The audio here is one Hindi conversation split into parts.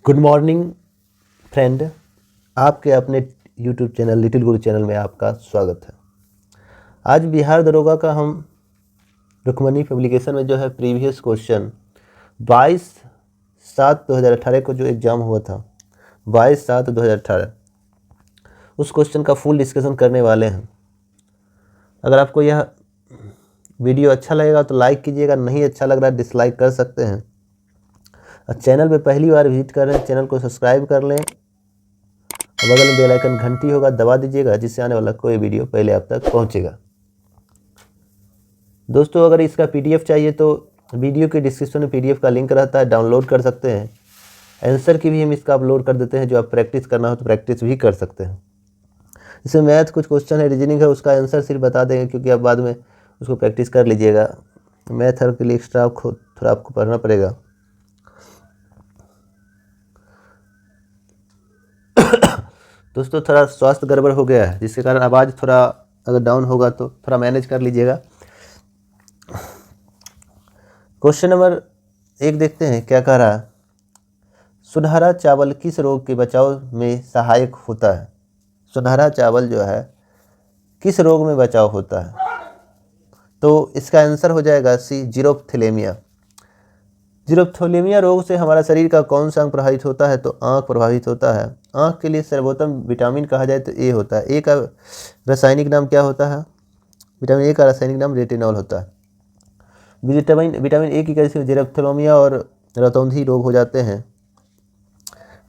गुड मॉर्निंग फ्रेंड, आपके अपने यूट्यूब चैनल लिटिल गुरु चैनल में आपका स्वागत है। आज बिहार दरोगा का हम रुक्मणी पब्लिकेशन में जो है प्रीवियस क्वेश्चन 22/7/2018 को जो एग्ज़ाम हुआ था 22/7/2018 उस क्वेश्चन का फुल डिस्कशन करने वाले हैं। अगर आपको यह वीडियो अच्छा लगेगा तो लाइक कीजिएगा, नहीं अच्छा लग रहा है डिसलाइक कर सकते हैं। चैनल पे पहली बार विजिट कर रहे हैं, चैनल को सब्सक्राइब कर लें। बगल में बेल आइकन घंटी होगा, दबा दीजिएगा, जिससे आने वाला कोई वीडियो पहले आप तक पहुंचेगा। दोस्तों, अगर इसका पीडीएफ चाहिए तो वीडियो के डिस्क्रिप्शन में पीडीएफ का लिंक रहता है, डाउनलोड कर सकते हैं। आंसर की भी हम इसका अपलोड कर देते हैं, जो आप प्रैक्टिस करना हो तो प्रैक्टिस भी कर सकते हैं। इसमें मैथ कुछ क्वेश्चन है, रीजनिंग है, उसका आंसर सिर्फ बता देंगे, क्योंकि आप बाद में उसको प्रैक्टिस कर लीजिएगा। मैथ के लिए एक्स्ट्रा थोड़ा आपको पढ़ना पड़ेगा। दोस्तों, थोड़ा स्वास्थ्य गड़बड़ हो गया है, जिसके कारण आवाज़ थोड़ा अगर डाउन होगा तो थोड़ा मैनेज कर लीजिएगा। क्वेश्चन नंबर 1 देखते हैं क्या कह रहा है। सुनहरा चावल किस रोग के बचाव में सहायक होता है? सुनहरा चावल जो है किस रोग में बचाव होता है? तो इसका आंसर हो जाएगा सी, जीरोप्थेलेमिया। जीरोप्थेलेमिया रोग से हमारा शरीर का कौन सा अंग प्रभावित होता है? तो आँख प्रभावित होता है। आँख के लिए सर्वोत्तम विटामिन कहा जाए तो ए होता है। ए का रासायनिक नाम क्या होता है? विटामिन ए का रासायनिक नाम रेटिनॉल होता है। विटामिन ए की वजह से जीरोप्थेलेमिया और रतौंधी रोग हो जाते हैं।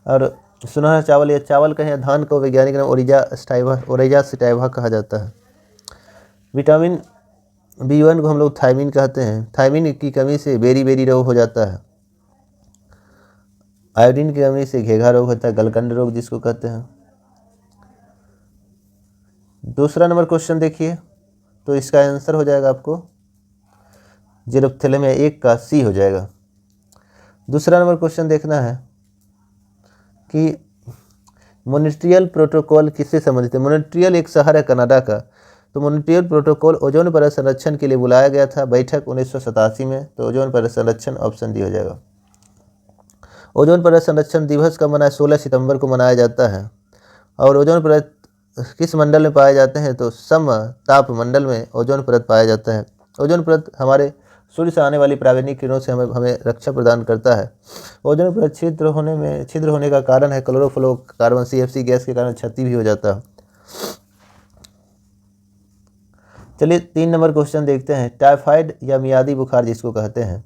और सुनहरा चावल या चावल कहें धान को वैज्ञानिक नाम ओरेजा सटाइवा कहा जाता है। विटामिन B1 को हम लोग थायमिन कहते हैं। थायमिन की कमी से बेरी रोग हो जाता है। आयोडीन की कमी से घेघा रोग होता है, गलकंड रोग जिसको कहते हैं। दूसरा नंबर क्वेश्चन देखिए, तो इसका आंसर हो जाएगा आपको जीरोप्थेलेमिया 1 का सी हो जाएगा। दूसरा नंबर क्वेश्चन देखना है कि मॉन्ट्रियल प्रोटोकॉल किससे संबंधित है? मॉन्ट्रियल एक शहर है कनाडा का। तो मॉन्ट्रियल प्रोटोकॉल ओजोन परत संरक्षण के लिए बुलाया गया था, बैठक 1987 में। तो ओजोन परत संरक्षण ऑप्शन डी हो जाएगा। ओजोन परत संरक्षण दिवस कब मनाया? 16 सितंबर को मनाया जाता है। और ओजोन परत किस मंडल में पाए जाते हैं? तो समताप मंडल में ओजोन परत पाया जाता है। ओजोन परत हमारे सूर्य से आने वाली पराबैंगनी किरणों से हमें रक्षा प्रदान करता है। ओजोन परत छिद्र होने का कारण है क्लोरोफ्लोरोकार्बन CFC गैस के कारण क्षति भी हो जाता है। चलिए 3 नंबर क्वेश्चन देखते हैं। टाइफाइड या मियादी बुखार जिसको कहते हैं,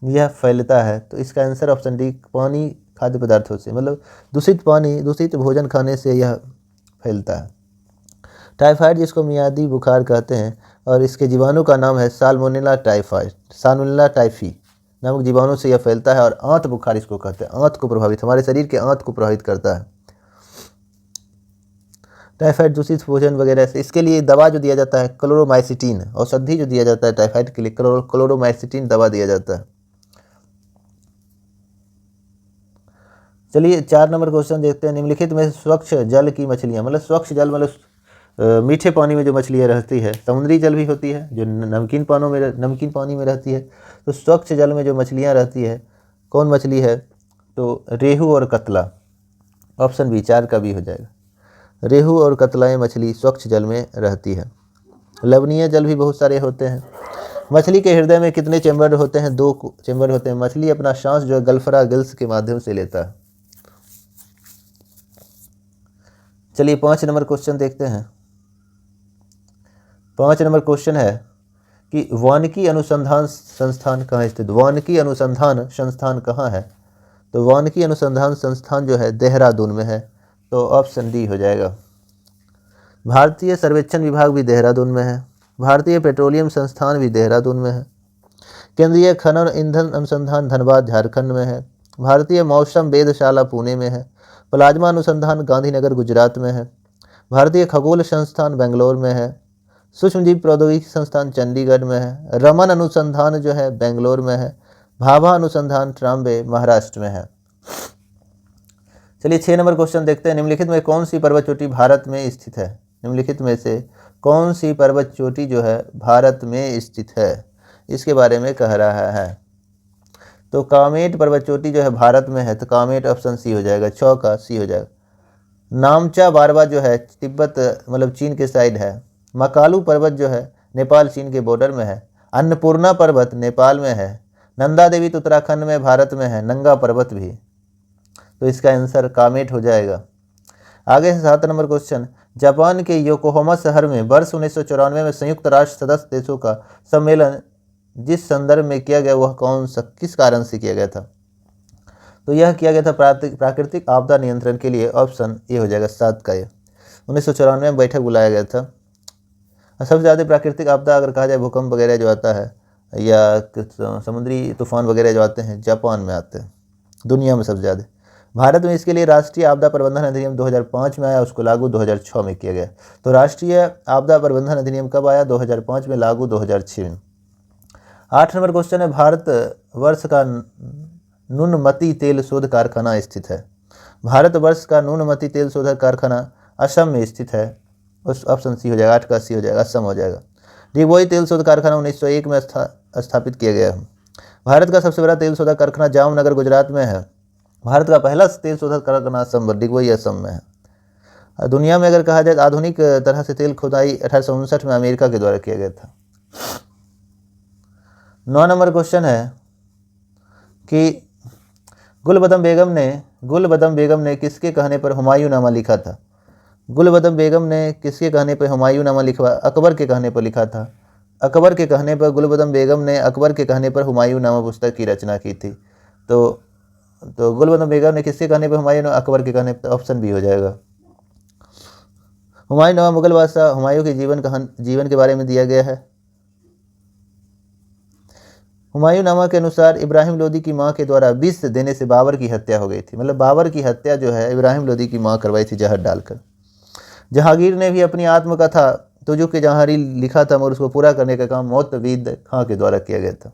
यह फैलता है। तो इसका आंसर ऑप्शन डी, पानी खाद्य पदार्थों से, मतलब दूषित पानी दूषित भोजन खाने से यह फैलता है। टाइफाइड जिसको मियादी बुखार कहते हैं, और इसके जीवाणु का नाम है साल्मोनेला टाइफी नामक जीवाणु से यह फैलता है। और आंत बुखार इसको कहते हैं। आंत को प्रभावित, हमारे शरीर के आंत को प्रभावित करता है टाइफाइड दूषित भोजन वगैरह से। इसके लिए दवा जो दिया जाता है क्लोरोमाइसिटिन, औषधि जो दिया जाता है टाइफाइड के लिए क्लोरोमाइसिटिन दवा दिया जाता है। चलिए 4 नंबर क्वेश्चन देखते हैं। निम्नलिखित में स्वच्छ जल की मछलियाँ, मतलब स्वच्छ जल मतलब मीठे पानी में जो मछलियाँ रहती है, समुद्री जल भी होती है जो नमकीन पानी में रहती है। तो स्वच्छ जल में जो मछलियाँ रहती है, कौन मछली है? तो रेहू और कतला। ऑप्शन बी 4 का भी हो जाएगा। रेहू और कतलाएँ मछली स्वच्छ जल में रहती है। लवणीय जल भी बहुत सारे होते हैं। मछली के हृदय में कितने चैम्बर होते हैं? 2 चैम्बर होते हैं। मछली अपना सांस जो है गल्फरा गिल्स के माध्यम से लेता है। चलिए 5 नंबर क्वेश्चन देखते हैं। 5 नंबर क्वेश्चन है कि वानिकी अनुसंधान संस्थान कहाँ स्थित? वानिकी अनुसंधान संस्थान कहाँ है? तो वानिकी अनुसंधान संस्थान जो है देहरादून में है। तो ऑप्शन डी हो जाएगा। भारतीय सर्वेक्षण विभाग भी देहरादून में है। भारतीय पेट्रोलियम संस्थान भी देहरादून में है। केंद्रीय खनन ईंधन अनुसंधान धनबाद झारखंड में है। भारतीय मौसम वेधशाला पुणे में है। प्लाज्मा अनुसंधान गांधीनगर गुजरात में है। भारतीय खगोल संस्थान बेंगलोर में है। सूक्ष्मजीव प्रौद्योगिकी संस्थान चंडीगढ़ में है। रमन अनुसंधान जो है बेंगलोर में है। भाभा अनुसंधान ट्राम्बे महाराष्ट्र में है। चलिए 6 नंबर क्वेश्चन देखते हैं। निम्नलिखित में कौन सी पर्वत चोटी भारत में स्थित है? निम्नलिखित में से कौन सी पर्वत चोटी जो है भारत में स्थित है, इसके बारे में कह रहा है। तो कामेट पर्वत चोटी जो है भारत में है, तो कामेट ऑप्शन सी हो जाएगा, 6 का सी हो जाएगा। नामचा बारवा जो है तिब्बत मतलब चीन के साइड है। मकालू पर्वत जो है नेपाल चीन के बॉर्डर में है। अन्नपूर्णा पर्वत नेपाल में है। नंदा देवी तो उत्तराखंड में भारत में है, नंगा पर्वत भी। तो इसका आंसर कामेट हो जाएगा। आगे 7 नंबर क्वेश्चन, जापान के योकोहामा शहर में वर्ष 1994 में संयुक्त राष्ट्र सदस्य देशों का सम्मेलन जिस संदर्भ में किया गया वह कौन सा किस कारण से किया गया था? तो यह किया गया था प्राकृतिक आपदा नियंत्रण के लिए। ऑप्शन ए हो जाएगा 7 का। ये 1994 में बैठक बुलाया गया था। सबसे ज़्यादा प्राकृतिक आपदा अगर कहा जाए भूकंप वगैरह जो आता है या समुद्री तूफान वगैरह जो आते हैं जापान में आते हैं दुनिया में सबसे ज़्यादा। भारत में इसके लिए राष्ट्रीय आपदा प्रबंधन अधिनियम 2005 में आया, उसको लागू 2006 में किया गया। तो राष्ट्रीय आपदा प्रबंधन अधिनियम कब आया? 2005 में, लागू 2006 में। 8 नंबर क्वेश्चन है, भारत वर्ष का नुनमती तेल शोध कारखाना स्थित है। भारत वर्ष का नुनमती तेल शोधक कारखाना असम में स्थित है। उस ऑप्शन सी हो जाएगा, 8 का सी हो जाएगा, असम हो जाएगा। डिगबोई तेल शोध कारखाना 1901 में स्थापित किया गया है। भारत का सबसे बड़ा तेल शोधक कारखाना जामनगर गुजरात में है। भारत का पहला तेल शोधक कारखाना असम डिगबोई असम में है। दुनिया में अगर कहा जाए तो आधुनिक तरह से तेल खुदाई 1859 में अमेरिका के द्वारा किया गया था। 9 नंबर क्वेश्चन है कि गुलबदम बेगम ने किसके कहने पर हुमायूंनामा लिखा था? गुलबदम बेगम ने किसके कहने पर हुमायूंनामा लिखा? अकबर के कहने पर लिखा था। अकबर के कहने पर गुलबदम बेगम ने अकबर के कहने पर हुमायूंनामा पुस्तक की रचना की थी। तो गुलबदम बेगम ने किसके कहने पर हुमायूं? अकबर के कहने पर, ऑप्शन बी हो जाएगा। हुमायूंनामा मुगल बादशाह हुमायूं के जीवन के बारे में दिया गया है। हुमायूंनामा के अनुसार इब्राहिम लोदी की मां के द्वारा विष देने से बाबर की हत्या हो गई थी। मतलब बाबर की हत्या जो है इब्राहिम लोदी की मां करवाई थी जहर डालकर। जहांगीर ने भी अपनी आत्मकथा तुजु के जहारी लिखा था मगर उसको पूरा करने का काम मोतवीद खां के द्वारा किया गया था।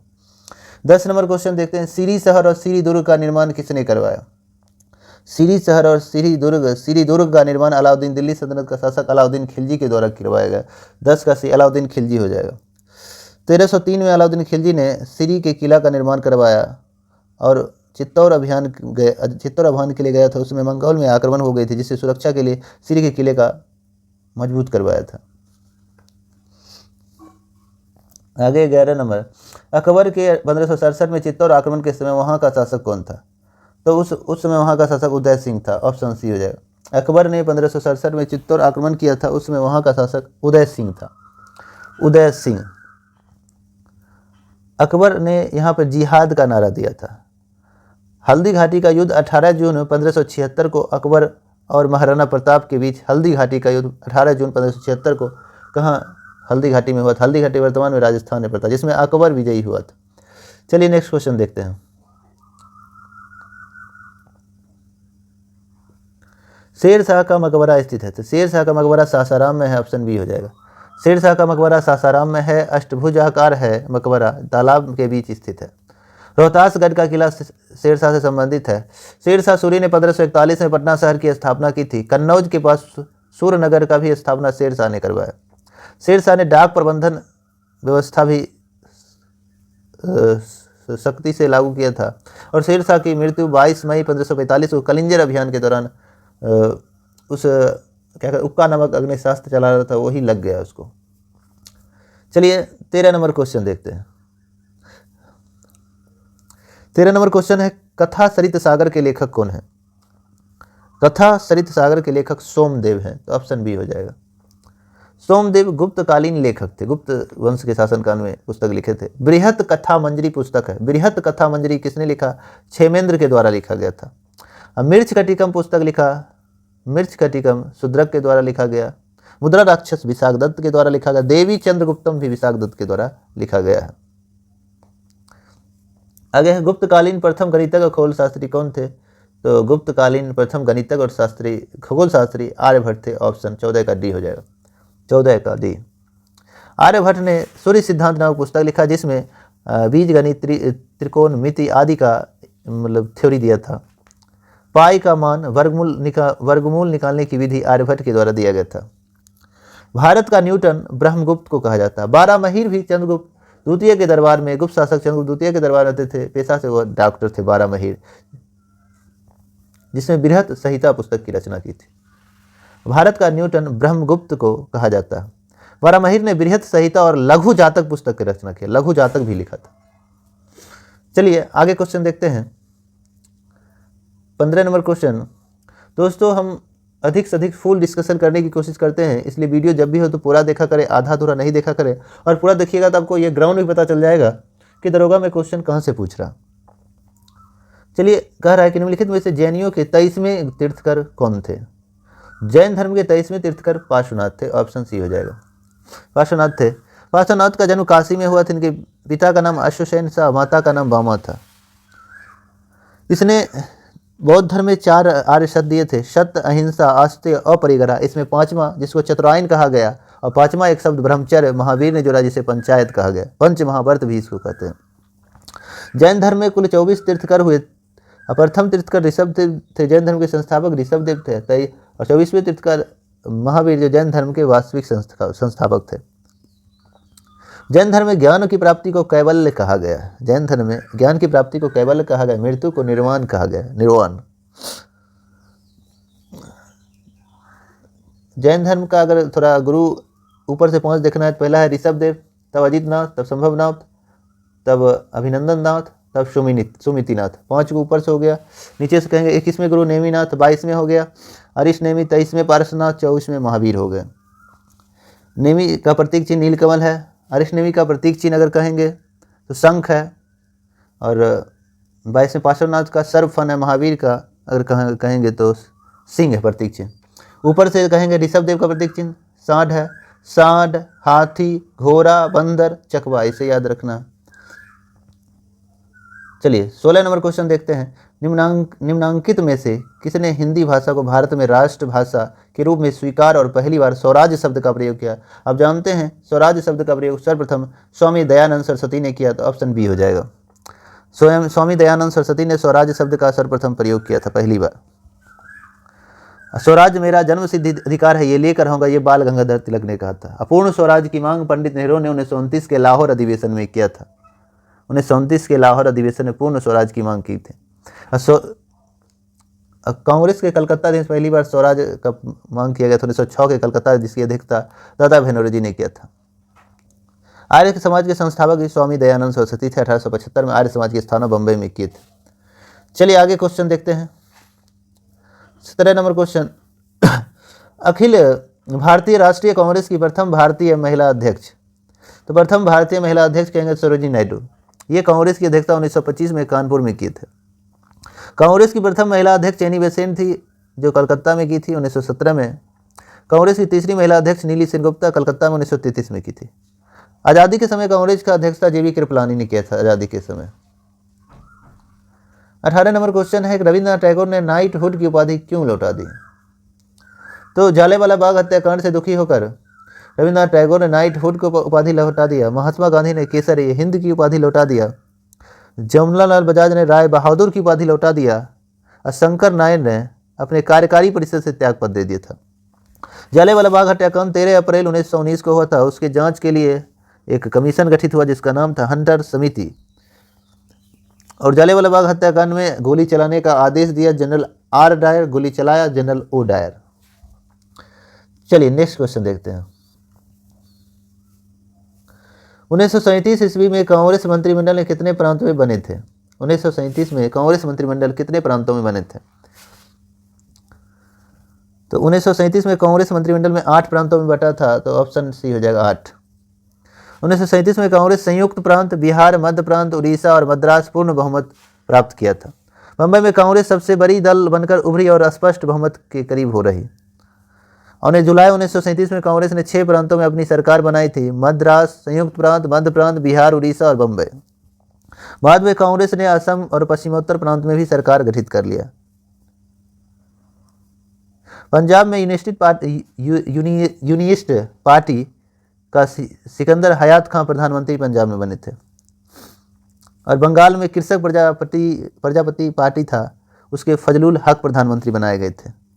10 नंबर क्वेश्चन देखते हैं, सीरी शहर और सीरी दुर्ग का निर्माण किसने करवाया? सीरी शहर और सीरी दुर्ग का निर्माण अलाउद्दीन, दिल्ली सल्तनत का शासक अलाउद्दीन खिलजी के द्वारा करवाया गया। 10 का सी अलाउद्दीन खिलजी हो जाएगा। 1303 में अलाउद्दीन खिलजी ने सीरी के किला का निर्माण करवाया और चित्तौड़ अभियान के लिए गया था। उसमें मंगोल में आक्रमण हो गई थी जिससे सुरक्षा के लिए सीरी के किले का मजबूत करवाया था। आगे 11 नंबर, अकबर के 1567 में चित्तौड़ आक्रमण के समय वहां का शासक कौन था? तो उस समय वहां का शासक उदय सिंह था। ऑप्शन सी हो जाएगा। अकबर ने 1567 में चित्तौड़ आक्रमण किया था, उसमें वहां का शासक उदय सिंह था। उदय सिंह। अकबर ने यहाँ पर जिहाद का नारा दिया था। हल्दी घाटी का युद्ध 18 जून 1576 को अकबर और महाराणा प्रताप के बीच हल्दी घाटी का युद्ध 18 जून 1576 को कहाँ? हल्दी घाटी में हुआ था। हल्दी घाटी वर्तमान में राजस्थान में पड़ता है, जिसमें अकबर विजयी हुआ था। चलिए नेक्स्ट क्वेश्चन देखते हैं। शेर शाह का मकबरा स्थित है। तो शेर शाह का मकबरा सासाराम में है। ऑप्शन बी हो जाएगा। शेर शाह का मकबरा सासाराम में है। अष्टभुजाकार है मकबरा, तालाब के बीच स्थित है। रोहतासगढ़ का किला शेर शाह से संबंधित है। शेर शाह सूरी ने 1541 में पटना शहर की स्थापना की थी। कन्नौज के पास सूरनगर का भी स्थापना शेर शाह ने करवाया। शेर शाह ने डाक प्रबंधन व्यवस्था भी सख्ती से लागू किया था। और शेर शाह की मृत्यु 22 मई 1545 को कलिंजर अभियान के दौरान उस उक्का नामक अग्निशास्त्र चला रहा था, वही लग गया उसको। चलिए 13 नंबर क्वेश्चन देखते हैं। 13 नंबर क्वेश्चन है, कथा सरित सागर के लेखक कौन है? कथा सरित सागर के लेखक सोमदेव हैं। तो ऑप्शन बी हो जाएगा। सोमदेव गुप्तकालीन लेखक थे, गुप्त वंश के शासनकाल में पुस्तक लिखे थे। बृहत कथा मंजरी पुस्तक है। बृहत कथा मंजरी किसने लिखा? क्षेमेंद्र के द्वारा लिखा गया था। मिर्च कटिकम पुस्तक लिखा, मिर्च कटिकम शूद्रक के द्वारा लिखा गया। मुद्रा राक्षस विशाख दत्त के द्वारा लिखा गया। देवी चंद्रगुप्तम भी विशाख दत्त के द्वारा लिखा गया है। आगे है, गुप्तकालीन प्रथम गणितज्ञ खगोल शास्त्री कौन थे? तो गुप्तकालीन प्रथम गणितज्ञ और शास्त्री खगोल शास्त्री आर्यभट्ट थे। ऑप्शन 14 का डी हो जाएगा। 14 का डी। आर्यभट्ट ने सूर्य सिद्धांत नामक पुस्तक लिखा जिसमें बीज गणित, त्रिकोण मिति आदि का मतलब थ्योरी दिया था। पाई का मान, वर्गमूल निकालने की विधि आर्यभट्ट के द्वारा दिया गया था। भारत का न्यूटन ब्रह्मगुप्त को कहा जाता है। 12 महीर भी चंद्रगुप्त द्वितीय के दरबार में, गुप्त शासक चंद्रगुप्त द्वितीय के दरबार रहते थे। पेशा से वह डॉक्टर थे, 12 महिर, जिसने बृहत संहिता पुस्तक की रचना की थी। भारत का न्यूटन ब्रह्मगुप्त को कहा जाता है। 12 महिर ने बृहत संहिता और लघु जातक पुस्तक की रचना की, लघु जातक भी लिखा था। चलिए आगे क्वेश्चन देखते हैं। 15 नंबर क्वेश्चन। दोस्तों हम अधिक से अधिक फुल डिस्कशन करने की कोशिश करते हैं, इसलिए वीडियो जब भी हो तो पूरा देखा करें, आधा अधूरा नहीं देखा करें। और पूरा देखिएगा तो आपको ये ग्राउंड भी पता चल जाएगा कि दरोगा में क्वेश्चन कहाँ से पूछ रहा। चलिए, कह रहा है कि निम्नलिखित में से जैनियों के 23वें तीर्थकर कौन थे? जैन धर्म के 23वें तीर्थकर पार्श्वनाथ थे। ऑप्शन सी हो जाएगा, पार्श्वनाथ थे। पार्श्वनाथ का जन्म काशी में हुआ था। इनके पिता का नाम अश्वसेन था, माता का नाम वामा था। इसने बौद्ध धर्म में 4 आर्य शब्द दिए थे, सत्य, अहिंसा, आस्तेय, अपरिग्रह। इसमें 5वां जिसको चतुरायन कहा गया, और 5वां एक शब्द ब्रह्मचर्य महावीर ने जोड़ा, जिसे पंचायत कहा गया। पंच महाव्रत भी इसको कहते हैं। जैन धर्म में कुल 24 तीर्थकर हुए। प्रथम तीर्थकर ऋषभदेव थे, जैन धर्म के संस्थापक ऋषभदेव थे। और 24वें तीर्थकर महावीर जो जैन धर्म के वास्तविक संस्थापक थे। जैन धर्म में ज्ञान की प्राप्ति को कैवल्य कहा गया। जैन धर्म में ज्ञान की प्राप्ति को कैवल्य कहा गया, मृत्यु को निर्वाण कहा गया, निर्वाण। जैन धर्म का अगर थोड़ा गुरु ऊपर से 5 देखना है तो पहला है ऋषभदेव, तब अजितनाथ, तब संभवनाथ, तब अभिनंदन नाथ, तब सुमितिनाथ। 5 को ऊपर से हो गया। नीचे से कहेंगे 21वें गुरु नेमिनाथ, 22वें हो गया अरिश नेमि, 23वें पार्श्वनाथ, 24वें महावीर हो गए। नेमि का प्रतीक चिन्ह नीलकमल है। अरिश नेमि का प्रतीक चिन्ह अगर कहेंगे तो शंख है। और 22वें पार्श्वनाथ का सर्वफन है। महावीर का अगर कहेंगे तो सिंह है प्रतीक चिन्ह। ऊपर से कहेंगे ऋषभदेव का प्रतीक चिन्ह सांड है। सांड, हाथी, घोड़ा, बंदर, चकवा, इसे याद रखना। चलिए 16 नंबर क्वेश्चन देखते हैं। निम्नांकित में से किसने हिंदी भाषा को भारत में राष्ट्रभाषा के रूप में स्वीकार और पहली बार स्वराज्य शब्द का प्रयोग किया? आप जानते हैं स्वराज्य शब्द का प्रयोग सर्वप्रथम स्वामी दयानंद सरस्वती ने किया, तो ऑप्शन बी हो जाएगा। स्वयं स्वामी दयानंद सरस्वती ने स्वराज्य शब्द का सर्वप्रथम प्रयोग किया था पहली बार। स्वराज्य मेरा जन्म सिद्ध अधिकार है, ये लेकर होगा, ये बाल गंगाधर तिलक ने कहा था। अपूर्ण स्वराज की मांग पंडित नेहरू ने 1929 के लाहौर अधिवेशन में किया था। 1929 के लाहौर अधिवेशन में पूर्ण स्वराज की मांग की थी। कांग्रेस के कलकत्ता देश पहली बार स्वराज का मांग किया गया था 1906 के कलकत्ता, जिसकी अध्यक्षता दादा भेनोरी ने किया था। आर्य समाज के संस्थापक स्वामी दयानंद सरस्वती थे। 1875 में आर्य समाज की स्थापना बम्बई में किए थे। चलिए आगे क्वेश्चन देखते हैं। 17 नंबर क्वेश्चन। अखिल भारतीय राष्ट्रीय कांग्रेस की प्रथम भारतीय महिला अध्यक्ष? तो प्रथम भारतीय महिला अध्यक्ष कहेंगे सरोजिनी नायडू। ये कांग्रेस की अध्यक्षता 1925 में कानपुर में किए थे। कांग्रेस की प्रथम महिला अध्यक्ष एनी बेसेंट थी, जो कलकत्ता में की थी 1917 में। कांग्रेस की तीसरी महिला अध्यक्ष नीली सेनगुप्ता कलकत्ता में 1933 में की थी। आज़ादी के समय कांग्रेस का अध्यक्षता जेबी कृपलानी ने किया था आज़ादी के समय। 18 नंबर क्वेश्चन है, रविन्द्रनाथ टैगोर ने नाइटहुड की उपाधि क्यों लौटा दी? तो जलियांवाला बाग हत्याकांड से दुखी होकर रविन्द्रनाथ टैगोर ने नाइटहुड को उपाधि लौटा दिया। महात्मा गांधी ने केसरी हिंद की उपाधि लौटा दिया। जमनालाल बजाज ने राय बहादुर की उपाधि लौटा दिया। और शंकर नारायण ने अपने कार्यकारी परिषद से त्यागपत्र दे दिया था। जलियांवाला बाग हत्याकांड 13 अप्रैल 1919 को हुआ था। उसके जांच के लिए एक कमीशन गठित हुआ जिसका नाम था हंटर समिति। और जलियांवाला बाग हत्याकांड में गोली चलाने का आदेश दिया जनरल आर डायर, गोली चलाया जनरल ओ डायर। चलिए नेक्स्ट क्वेश्चन देखते हैं। 1937 ईस्वी में कांग्रेस मंत्रिमंडल ने कितने प्रांतों में बने थे? 1937 में कांग्रेस मंत्रिमंडल कितने प्रांतों में बने थे? तो 1937 में कांग्रेस मंत्रिमंडल में 8 प्रांतों में बटा था, तो ऑप्शन सी हो जाएगा 8। 1937 में कांग्रेस संयुक्त प्रांत बिहार, मध्य प्रांत, उड़ीसा और मद्रास पूर्ण बहुमत प्राप्त किया था। मुंबई में कांग्रेस सबसे बड़ी दल बनकर उभरी और स्पष्ट बहुमत के करीब हो रही। और जुलाई 1937 में कांग्रेस ने 6 प्रांतों में अपनी सरकार बनाई थी, मद्रास, संयुक्त प्रांत, मध्य प्रांत, बिहार, उड़ीसा और बम्बई। बाद में कांग्रेस ने असम और पश्चिमोत्तर प्रांत में भी सरकार गठित कर लिया। पंजाब में यूनियनिस्ट पार्टी का सिकंदर हयात खां प्रधानमंत्री पंजाब में बने थे। और बंगाल में कृषक प्रजापति पार्टी था, उसके फजलुल हक प्रधानमंत्री बनाए गए थे।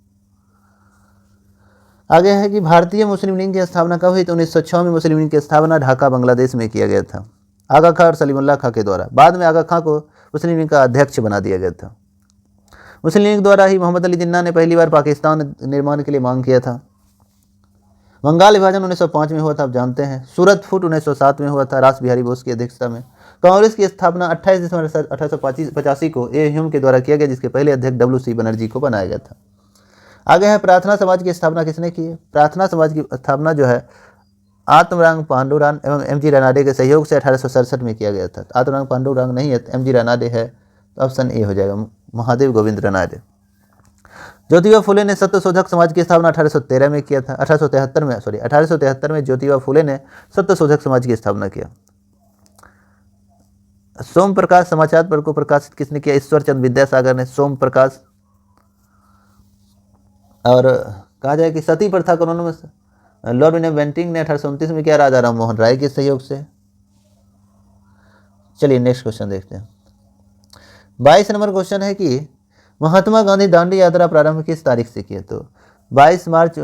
आगे है कि भारतीय मुस्लिम लीग की स्थापना कब हुई? तो 1906 में मुस्लिम लीग की स्थापना ढाका बांग्लादेश में किया गया था। आगा खां और सलीमुल्लाह खां के द्वारा। बाद में आगा खां को मुस्लिम लीग का अध्यक्ष बना दिया गया था। मुस्लिम लीग द्वारा ही मोहम्मद अली जिन्ना ने पहली बार पाकिस्तान निर्माण के लिए मांग किया था। बंगाल विभाजन 1905 में हुआ था, आप जानते हैं। सूरत फूट 1907 में हुआ था, रास बिहारी बोस की अध्यक्षता में। कांग्रेस की स्थापना 28 दिसंबर 1885 को ए ह्यूम के द्वारा किया गया, जिसके पहले अध्यक्ष WC बनर्जी को बनाया गया था। आगे है प्रार्थना समाज की स्थापना किसने की है? प्रार्थना समाज की स्थापना जो है आत्मरांग पांडुरान एवं MG रानाडे के सहयोग से 1867 में किया गया था। आत्मरांग पांडुरांग नहीं है, MG रानाडे है, तो ऑप्शन ए हो जाएगा, महादेव गोविंद रानाडे। ज्योतिबा फुले ने सत्यशोधक समाज की स्थापना 1813 में किया था। 1873 में ज्योतिबा फुले ने सत्यशोधक समाज की स्थापना किया। सोम प्रकाश समाचार पत्र को प्रकाशित किसने किया? ईश्वर चंद्र विद्यासागर ने सोम प्रकाश। और कहा जाए कि सती प्रथा कानून में लॉर्ड विलियम बेंटिंक ने 1829 में किया, राजा राम मोहन राय के सहयोग से। चलिए नेक्स्ट क्वेश्चन देखते हैं। 22 नंबर क्वेश्चन है कि महात्मा गांधी दांडी यात्रा प्रारंभ किस तारीख से किया? तो 12 मार्च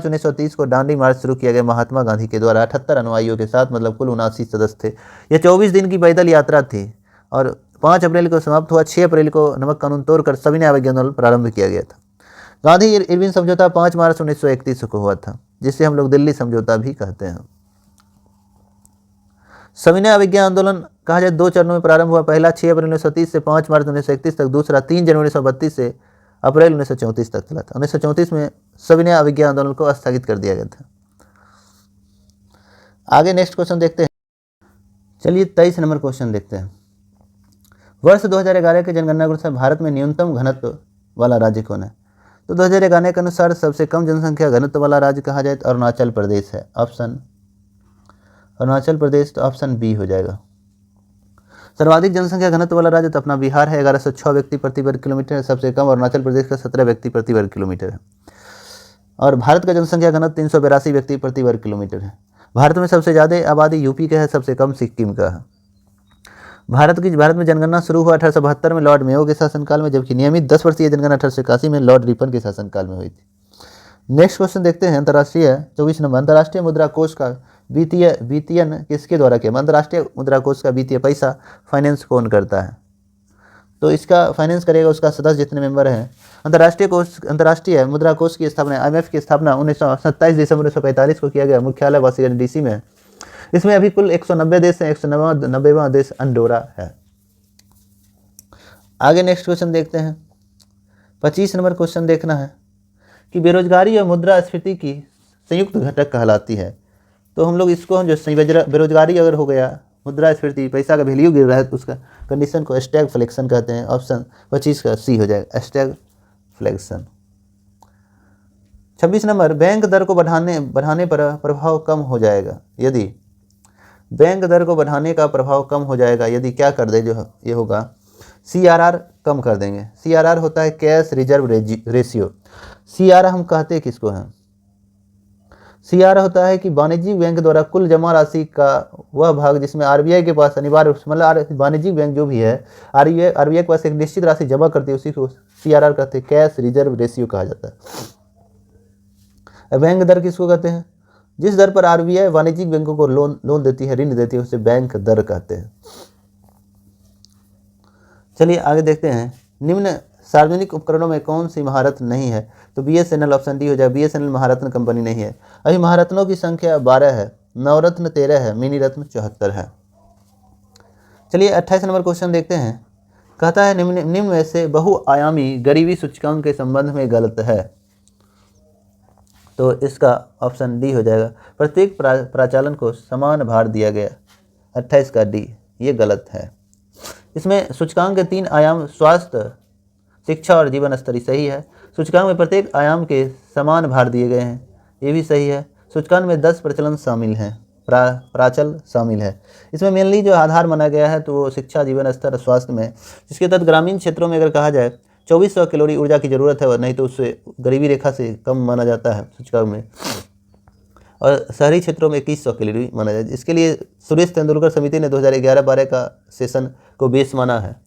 1930 को दांडी मार्च शुरू किया गया महात्मा गांधी के द्वारा 78 अनुयायियों के साथ, मतलब कुल 79 सदस्य थे। यह 24 दिन की पैदल यात्रा थी और 5 अप्रैल को समाप्त हुआ। 6 अप्रैल को नमक कानून तोड़कर सविनय अवज्ञा आंदोलन प्रारंभ किया गया था। गांधी इरविन समझौता 5 मार्च 1931 को हुआ था, जिसे हम लोग दिल्ली समझौता भी कहते हैं। सविनय अवज्ञा आंदोलन कहा जाए 2 चरणों में प्रारंभ हुआ। पहला 6 अप्रैल 1930 से 5 मार्च 1931 तक, दूसरा 3 जनवरी 1932 से अप्रैल 1934 तक चला था। 1934 में सविनय अवज्ञा आंदोलन को स्थगित कर दिया गया था। आगे नेक्स्ट क्वेश्चन देखते हैं। चलिए 23 नंबर क्वेश्चन देखते हैं। वर्ष 2011 के जनगणना के अनुसार भारत में न्यूनतम घनत्व वाला राज्य कौन है? तो 2011 के अनुसार सबसे कम जनसंख्या घनत्व वाला राज्य कहा जाए तो अरुणाचल प्रदेश है। ऑप्शन अरुणाचल प्रदेश, तो ऑप्शन बी हो जाएगा। सर्वाधिक जनसंख्या घनत्व वाला राज्य तो अपना बिहार है, 1106 व्यक्ति प्रति वर्ग किलोमीटर है। सबसे कम अरुणाचल प्रदेश का 17 व्यक्ति प्रति वर्ग किलोमीटर है। और भारत का जनसंख्या घनत्व 382 व्यक्ति प्रति वर्ग किलोमीटर है। भारत में सबसे ज़्यादा आबादी यूपी का है, सबसे कम सिक्किम का है। भारत में जनगणना शुरू हुआ 1872 में लॉर्ड मेयो के शासनकाल में, जबकि नियमित 10 वर्षीय जनगणना 1881 में लॉर्ड रिपन के शासनकाल में हुई थी। नेक्स्ट क्वेश्चन देखते हैं। अंतर्राष्ट्रीय 24 नंबर, अंतर्राष्ट्रीय मुद्रा कोष का वित्तीयन किसके द्वारा किया? अंतर्राष्ट्रीय मुद्रा कोष का वित्तीय पैसा फाइनेंस कौन करता है? तो इसका फाइनेंस करेगा उसका सदस्य जितने मेंबर हैं। अंतर्राष्ट्रीय मुद्रा कोष की स्थापना IMF की स्थापना 27 दिसंबर 1945 को किया गया। मुख्यालय वाशिंगटन DC में है। इसमें अभी कुल 190 देश हैं, 190वां देश अंडोरा है। आगे नेक्स्ट क्वेश्चन देखते हैं। 25 नंबर क्वेश्चन देखना है कि बेरोजगारी और मुद्रास्फीति की संयुक्त घटक कहलाती है। तो हम लोग इसको जो बेरोजगारी अगर हो गया, मुद्रास्फीति पैसा का वैल्यू गिर रहा है, तो उसका कंडीशन को स्टैगफ्लेशन कहते हैं। ऑप्शन 25 का सी हो जाएगा, स्टैगफ्लेशन। 26 नंबर, बैंक दर को बढ़ाने पर प्रभाव कम हो जाएगा यदि बैंक दर को बढ़ाने का प्रभाव कम हो जाएगा यदि क्या कर दे, जो ये होगा CRR कम कर देंगे। CRR होता है कैश रिजर्व रेशियो। CRR हम कहते किसको हैं? CRR होता है कि वाणिज्यिक बैंक द्वारा कुल जमा राशि का वह भाग जिसमें RBI के पास अनिवार्य, मतलब वाणिज्यिक बैंक जो भी है, RBI के पास एक निश्चित राशि जमा करती है, उसी को CRR कहते हैं, कैश रिजर्व रेशियो कहा जाता है। बैंक दर किसको कहते हैं? जिस दर पर RBI वाणिज्यिक बैंकों को लोन देती है, ऋण देती है, उसे बैंक दर कहते हैं। चलिए आगे देखते हैं। निम्न सार्वजनिक उपकरणों में कौन सी महारत्न नहीं है? तो BSNL, ऑप्शन डी हो जाए। BSNL महारत्न कंपनी नहीं है। अभी महारत्नों की संख्या 12 है, नवरत्न 13 है, मिनी रत्न 74 है। चलिए 28 नंबर क्वेश्चन देखते हैं। कहता है निम्न में से बहुआयामी गरीबी सूचकांक के संबंध में गलत है। तो इसका ऑप्शन डी हो जाएगा, प्रत्येक प्रचालन को समान भार दिया गया। 28 का डी, ये गलत है। इसमें सूचकांक के 3 आयाम स्वास्थ्य, शिक्षा और जीवन स्तर सही है। सूचकांक में प्रत्येक आयाम के समान भार दिए गए हैं, ये भी सही है। सूचकांक में 10 प्रचलन शामिल हैं, प्राचल शामिल है। इसमें मेनली जो आधार माना गया है तो वो शिक्षा, जीवन स्तर, स्वास्थ्य में, जिसके तहत ग्रामीण क्षेत्रों में अगर कहा जाए 2400 कैलोरी ऊर्जा की ज़रूरत है, और नहीं तो उससे गरीबी रेखा से कम माना जाता है सूचकांक में, और शहरी क्षेत्रों में 2100 कैलोरी माना जाए। इसके लिए सुरेश तेंदुलकर समिति ने 2011-12 का सेशन को बेस माना है।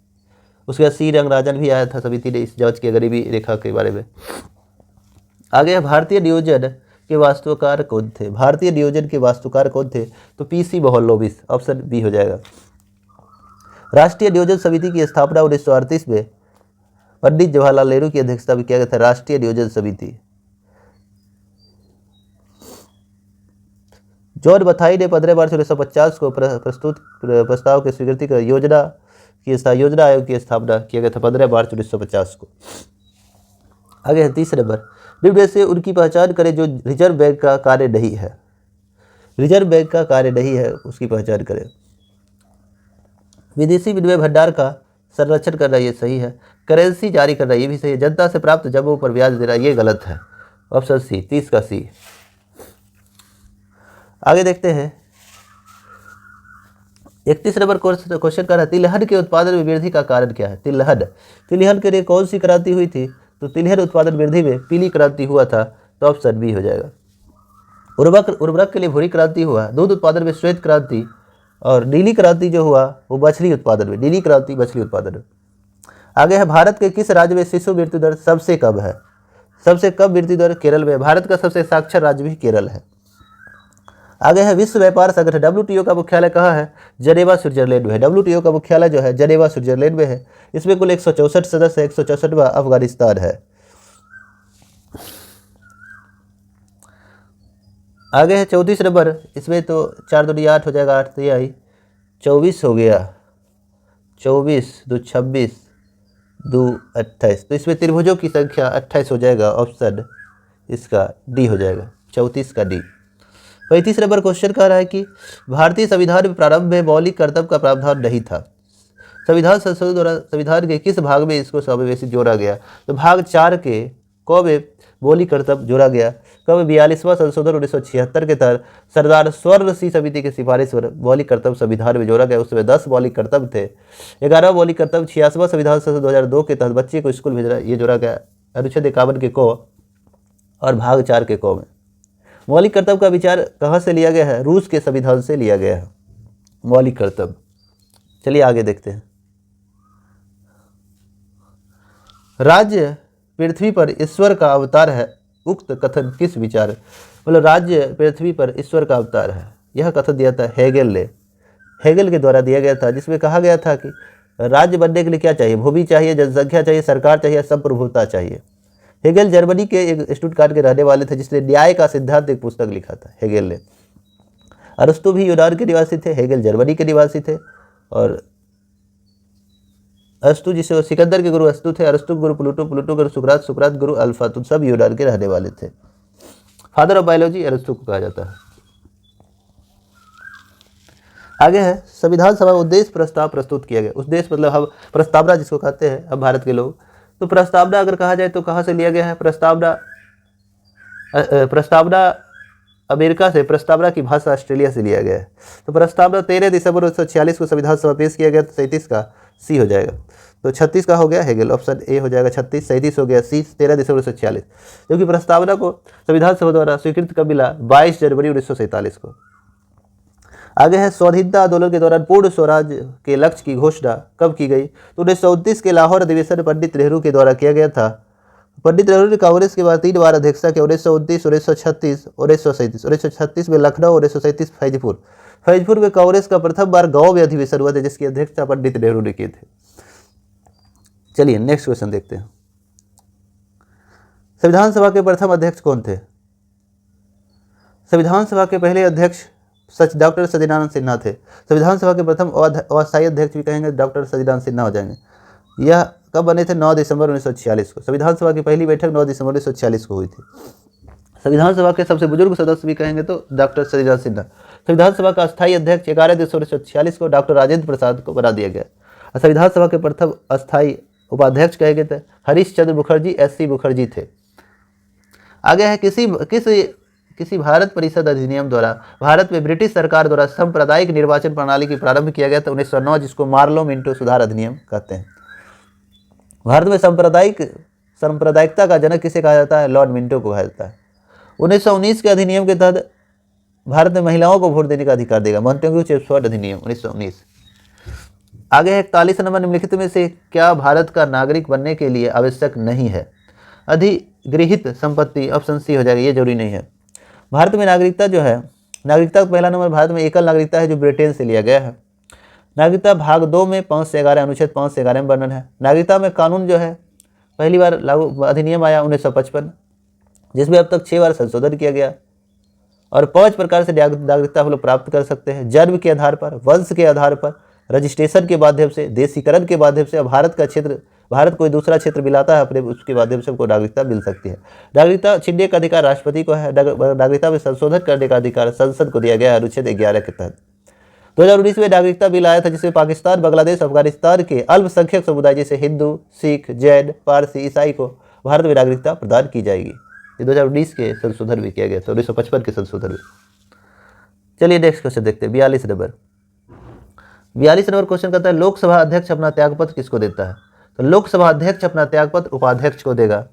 उसके बाद C रंगराजन भी आया था, समिति ने इस जांच की गरीबी रेखा के बारे में। आगे भारतीय नियोजन के वास्तुकार कौन थे? भारतीय नियोजन के वास्तुकार कौन थे? तो पीसी मोहल्लोविस, ऑप्शन बी हो जाएगा। राष्ट्रीय नियोजन समिति की स्थापना 1938 में पंडित जवाहरलाल नेहरू की अध्यक्षता में किया गया था। राष्ट्रीय नियोजन समिति। जॉन मथाई ने 15 मार्च 1950 को प्रस्तुत प्रस्ताव की स्वीकृति कर योजना आयोग की स्थापना किया गया था 15 मार्च 1950 को। आगे है 30 नंबर, निम्न में से उनकी पहचान करें जो रिजर्व बैंक का कार्य नहीं है। रिजर्व बैंक का कार्य नहीं है, उसकी पहचान करें। विदेशी विनिमय भंडार का संरक्षण करना, ये सही है। करेंसी जारी करना, ये भी सही है। जनता से प्राप्त जमा पर ब्याज देना, ये गलत है, ऑप्शन सी, 30 का सी। आगे देखते हैं 31 नंबर क्वेश्चन कर रहा है, तिलहन के उत्पादन में वृद्धि का कारण क्या है? तिलहन के लिए कौन सी क्रांति हुई थी? तो तिलहन उत्पादन वृद्धि में पीली क्रांति हुआ था, तो ऑप्शन बी हो जाएगा। उर्वरक के लिए भूरी क्रांति हुआ, दूध उत्पादन में श्वेत क्रांति, और नीली क्रांति जो हुआ वो मछली उत्पादन में, नीली क्रांति मछली उत्पादन में। आगे है, भारत के किस राज्य में शिशु मृत्यु दर सबसे कम है? सबसे कम मृत्यु दर केरल में। भारत का सबसे साक्षर राज्य भी केरल है। आगे है, विश्व व्यापार संगठन WTO का मुख्यालय कहाँ है? जनेवा स्विट्जरलैंड में है। WTO का मुख्यालय जो है जनेवा स्विट्जरलैंड में है। इसमें कुल 164 सदस्य है, 164वां अफगानिस्तान है। आगे है 34 नंबर, इसमें तो 4 दूनी 8 हो जाएगा, 8 तिहाई 24 हो गया, 24 2 26 2 28, तो इसमें त्रिभुजों की संख्या 28 हो जाएगा, ऑप्शन इसका डी हो जाएगा, 34 का डी। 35 नंबर क्वेश्चन कह रहा है कि भारतीय संविधान में प्रारंभ में मौलिक कर्तव्य का प्रावधान नहीं था। संविधान संशोधन द्वारा संविधान के किस भाग में इसको समावेशित जोड़ा गया? तो भाग 4 के क में मौलिक कर्तव्य जोड़ा गया। कब? 42वां संशोधन 1976 के तहत सरदार स्वर्ण सिंह समिति की सिफारिश पर मौलिक कर्तव्य संविधान में जोड़ा गया। उसमें 10 मौलिक कर्तव्य थे। 11वां मौलिक कर्तव्य 86वां संविधान संशोधन 2002 के तहत बच्चे को स्कूल भेजना, ये जोड़ा गया अनुच्छेद 51 के क और भाग 4 के क में। मौलिक कर्तव्य का विचार कहाँ से लिया गया है? रूस के संविधान से लिया गया है मौलिक कर्तव्य। चलिए आगे देखते हैं। राज्य पृथ्वी पर ईश्वर का अवतार है, उक्त कथन किस विचार? मतलब राज्य पृथ्वी पर ईश्वर का अवतार है, यह कथन दिया था हेगेल ने। हेगेल के द्वारा दिया गया था, जिसमें कहा गया था कि राज्य बनने के लिए क्या चाहिए? भूमि चाहिए, जनसंख्या चाहिए, सरकार चाहिए, संप्रभुता चाहिए। हेगेल जर्मनी के एक स्टुटगार्ट के रहने वाले थे, जिसने न्याय का सिद्धांत एक पुस्तक लिखा था हेगेल ने। अरस्तु भी यूनान के निवासी थे, हेगेल जर्मनी के निवासी थे। और अरस्तु जिसे सिकंदर के गुरु अरस्तु थे, अरस्तु गुरु प्लूटो, प्लूटो गुरु सुकरात, सुकरात गुरु अल्फातुन, सब यूनान के रहने वाले थे। फादर ऑफ बायोलॉजी अरस्तु को कहा जाता है। आगे है, संविधान सभा उद्देश्य प्रस्ताव प्रस्तुत किया गया। उद्देश्य मतलब हम प्रस्तावना जिसको कहते हैं हम भारत के लोग। तो प्रस्तावना अगर कहा जाए तो कहाँ से लिया गया है? प्रस्तावना अमेरिका से, प्रस्तावना की भाषा ऑस्ट्रेलिया से लिया गया है। तो प्रस्तावना 13 दिसंबर 1946 को संविधान सभा पेश किया गया। तो 37 का सी हो जाएगा। तो 36 का हो गया हेगेल, ऑप्शन ए हो जाएगा 36। 37 हो गया सी, 13 दिसंबर 1946। क्योंकि प्रस्तावना को संविधान सभा द्वारा स्वीकृत कब मिला? 22 जनवरी 1947 को। आगे है, स्वाधीनता आंदोलन के दौरान पूर्ण स्वराज के लक्ष्य की घोषणा कब की गई? तो 1929 के लाहौर अधिवेशन पंडित नेहरू के द्वारा किया गया था। पंडित नेहरू ने कांग्रेस के बाद 3 बार अध्यक्षता की, 1929, 1936, 1937। 1936 में लखनऊ, 1937 फैजपुर में कांग्रेस का प्रथम बार गांव में अधिवेशन हुआ था, जिसकी अध्यक्षता पंडित नेहरू ने किए थे। चलिए नेक्स्ट क्वेश्चन देखते हैं। संविधान सभा के प्रथम अध्यक्ष कौन थे? संविधान सभा के पहले अध्यक्ष डॉक्टर सच्चिदानंद सिन्हा थे। संविधान सभा के प्रथम अस्थायी अध्यक्ष भी कहेंगे डॉक्टर सच्चिदानंद सिन्हा हो जाएंगे। यह कब बने थे? 9 दिसंबर 1946 को। संविधान सभा की पहली बैठक 9 दिसंबर 1946 को हुई थी। संविधान सभा के सबसे बुजुर्ग सदस्य भी कहेंगे तो डॉक्टर सच्चिदानंद सिन्हा। संविधान सभा का अस्थायी अध्यक्ष 11 दिसंबर 1946 को डॉक्टर राजेंद्र प्रसाद को बना दिया गया। संविधान सभा के प्रथम अस्थायी उपाध्यक्ष कहे गए थे हरीश चंद्र मुखर्जी, एससी मुखर्जी थे। आगे है, किसी भारत परिषद अधिनियम द्वारा भारत में ब्रिटिश सरकार द्वारा सांप्रदायिक निर्वाचन प्रणाली की प्रारंभ किया गया था 1909, जिसको मार्लो मिंटो सुधार अधिनियम कहते हैं। भारत में सांप्रदायिकता का जनक किसे कहा जाता है? लॉर्ड मिंटो को कहा जाता है। 1919 के अधिनियम के तहत भारत में महिलाओं को वोट देने का अधिकार देगा, मॉन्टेग्यू चेम्सफोर्ड अधिनियम 1919। आगे है, 41 नंबर निम्नलिखित में से क्या भारत का नागरिक बनने के लिए आवश्यक नहीं है? अधिगृहित संपत्ति, ऑप्शन सी हो जाएगा, ये जरूरी नहीं है। भारत में नागरिकता जो है, नागरिकता का पहला नंबर भारत में एकल नागरिकता है जो ब्रिटेन से लिया गया है। नागरिकता भाग 2 में 5 से 11 अनुच्छेद 5 से 11 में वर्णन है। नागरिकता में कानून जो है पहली बार लागू अधिनियम आया 1955, जिसमें अब तक 6 बार संशोधन किया गया और 5 प्रकार से नागरिकता हम लोग प्राप्त कर सकते हैं। जन्म के आधार पर, वंश के आधार पर, रजिस्ट्रेशन के माध्यम से, देशीकरण के माध्यम से। भारत कोई दूसरा क्षेत्र मिलाता है अपने, उसके माध्यम से हमको नागरिकता मिल सकती है। नागरिकता छीनने का अधिकार राष्ट्रपति को है। नागरिकता में संशोधन करने का अधिकार संसद को दिया गया है अनुच्छेद 11 के तहत। 2019 में नागरिकता बिल आया था जिसमें पाकिस्तान, बांग्लादेश, अफगानिस्तान के अल्पसंख्यक समुदाय जैसे हिंदू, सिख, जैन, पारसी, ईसाई को भारत में नागरिकता प्रदान की जाएगी। ये 2019 के संशोधन भी किया गया था, 1955 के संशोधन भी। चलिए नेक्स्ट क्वेश्चन देखते हैं। 42 नंबर क्वेश्चन कहता है लोकसभा अध्यक्ष अपना त्यागपत्र किसको देता है? तो लोकसभा अध्यक्ष अपना त्यागपत्र उपाध्यक्ष को देगा।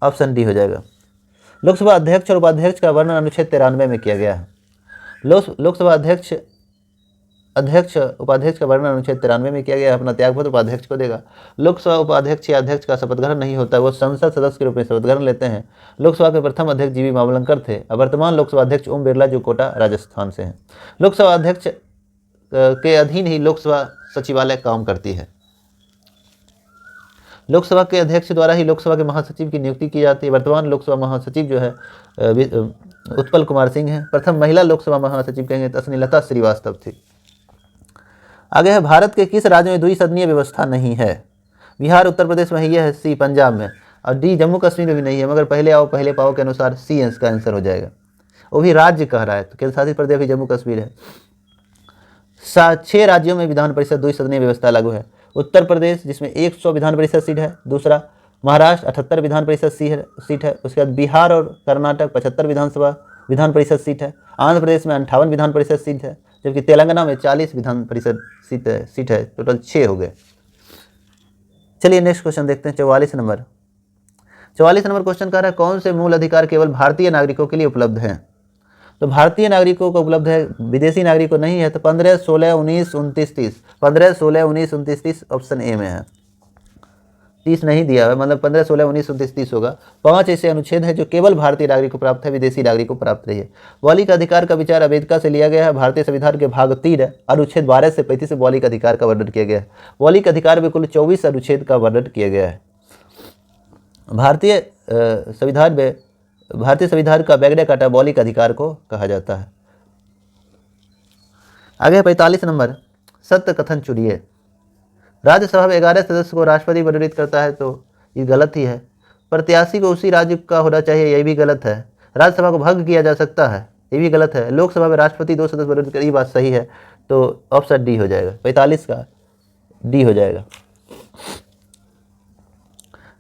ऑप्शन डी हो जाएगा। लोकसभा अध्यक्ष और उपाध्यक्ष का वर्णन अनुच्छेद 93 में किया गया है। लोकसभा अध्यक्ष उपाध्यक्ष का वर्णन अनुच्छेद 93 में किया गया है। अपना त्यागपत्र उपाध्यक्ष को देगा। लोकसभा उपाध्यक्ष या अध्यक्ष का शपथ ग्रहण नहीं होता है, वो संसद सदस्य के रूप में शपथ ग्रहण लेते हैं। लोकसभा के प्रथम अध्यक्ष जीवी मावलंकर थे। वर्तमान लोकसभा अध्यक्ष ओम बिरला जो कोटा राजस्थान से हैं। लोकसभा अध्यक्ष के अधीन ही लोकसभा सचिवालय काम करती है। लोकसभा के अध्यक्ष द्वारा ही लोकसभा के महासचिव की नियुक्ति की जाती है। वर्तमान लोकसभा महासचिव जो है उत्पल कुमार सिंह है। प्रथम महिला लोकसभा महासचिव कहेंगे तो स्नेहलता श्रीवास्तव थी। आगे है भारत के किस राज्य में द्विसदनीय व्यवस्था नहीं है? बिहार, उत्तर प्रदेश में है, यह है सी पंजाब में, और डी जम्मू कश्मीर में भी नहीं है। मगर पहले आओ पहले पाओ के अनुसार सी इसका आंसर हो जाएगा। वो भी राज्य कह रहा है, तो केंद्र शासित प्रदेश भी जम्मू कश्मीर है। 6 राज्यों में विधान परिषद द्विसदनीय व्यवस्था लागू है। उत्तर प्रदेश जिसमें 100 विधान परिषद सीट है। दूसरा महाराष्ट्र 78 विधान परिषद सीट है। उसके बाद बिहार और कर्नाटक 75 विधान परिषद सीट है। आंध्र प्रदेश में 58 विधान परिषद सीट है, जबकि तेलंगाना में 40 विधान परिषद सीट है। टोटल 6 हो गए। चलिए नेक्स्ट क्वेश्चन देखते हैं। 44 नंबर क्वेश्चन कह रहा है कौन से मूल अधिकार केवल भारतीय नागरिकों के लिए उपलब्ध हैं? तो भारतीय नागरिकों को उपलब्ध है, विदेशी नागरिकों नहीं है। तो 15, 16, 19, 29, 30। 15, 16, 19, 29, 30 ऑप्शन ए में है। 30 नहीं दिया है, मतलब 15, 16, 19, 29, 30 होगा। 5 ऐसे अनुच्छेद हैं जो केवल भारतीय नागरिक को प्राप्त है, विदेशी नागरिक को प्राप्त नहीं है। मौलिक अधिकार का विचार अमेरिका से लिया गया है। भारतीय संविधान के भाग 3 अनुच्छेद 12 से 35 से मौलिक अधिकार का वर्णन किया गया है। मौलिक अधिकार में कुल 24 अनुच्छेद का वर्णन किया गया है। भारतीय संविधान का मैग्ना कार्टा मौलिक अधिकार को कहा जाता है। आगे 45 नंबर सत्य कथन चुनिए। राज्यसभा में 11 सदस्य को राष्ट्रपति मनोनीत करता है, तो ये गलत ही है। प्रत्याशी को उसी राज्य का होना चाहिए, यह भी गलत है। राज्यसभा को भंग किया जा सकता है, ये भी गलत है। लोकसभा में राष्ट्रपति 2 सदस्य मनोनीत कर, ये बात सही है। तो ऑप्शन डी हो जाएगा। 45 का डी हो जाएगा।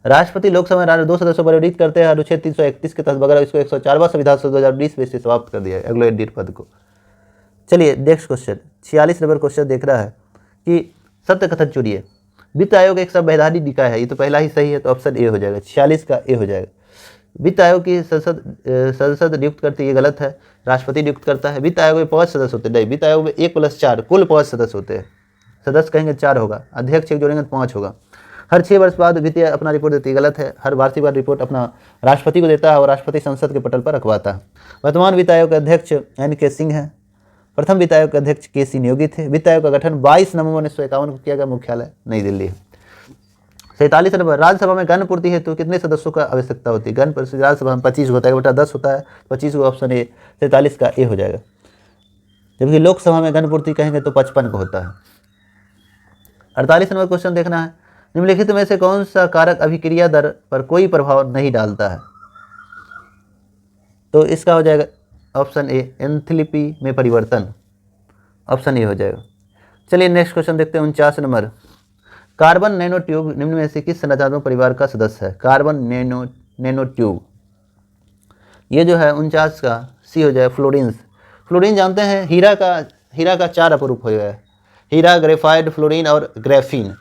राष्ट्रपति लोकसभा में 2 सदस्यों मनोनीत करते हैं अनुच्छेद 331 के तहत, मगर इसको 104वां संविधान संशोधन 2019 में से समाप्त कर दिया है अगले एडिट पद को। चलिए नेक्स्ट क्वेश्चन 46 नंबर क्वेश्चन देख रहा है कि सत्य कथन चुनिए। वित्त आयोग एक संवैधानिक निकाय है, ये तो पहला ही सही है, तो ऑप्शन ए हो जाएगा। 46 का ए हो जाएगा। वित्त आयोग की संसद नियुक्त करती है, ये गलत है। राष्ट्रपति नियुक्त करता है। वित्त आयोग में 5 सदस्य होते हैं, नहीं, वित्त आयोग में 1 + 4 कुल 5 सदस्य होते हैं। सदस्य कहेंगे 4 होगा, अध्यक्ष 1 जोड़ेंगे तो 5 होगा। हर 6 वर्ष बाद वित्त अपना रिपोर्ट देती है, गलत है। हर वार्षिक बार रिपोर्ट अपना राष्ट्रपति को देता है और राष्ट्रपति संसद के पटल पर रखवाता है। वर्तमान वित्त आयोग के अध्यक्ष NK सिंह हैं। प्रथम वित्त आयोग के अध्यक्ष KC नियोगी थे। वित्त आयोग का गठन 22 नवंबर 1951 को किया गया। मुख्यालय नई दिल्ली है। 47 नंबर राज्यसभा में गण पूर्ति हेतु कितने सदस्यों का आवश्यकता होती है? गण पूर्ति राज्यसभा में 25 होता है, बटा 10 होता है, 25 को ऑप्शन ए। 47 का ए हो जाएगा। जबकि लोकसभा में गण पूर्ति कहेंगे तो 55 को होता है। 48 नंबर क्वेश्चन देखना है। निम्नलिखित में से कौन सा कारक अभिक्रिया दर पर कोई प्रभाव नहीं डालता है? तो इसका हो जाएगा ऑप्शन ए, एंथैल्पी में परिवर्तन। ऑप्शन ए हो जाएगा। चलिए नेक्स्ट क्वेश्चन देखते हैं। 49 नंबर कार्बन नैनो ट्यूब निम्न में से किस संरचनात्मक परिवार का सदस्य है? कार्बन नैनो ट्यूब, ये जो है 49 का सी हो जाए। फ्लोरीन। फ्लोरीन जानते हैं हीरा का 4 अपरूप हो गया है। हीरा, ग्रेफाइट, फ्लोरीन और ग्रेफीन।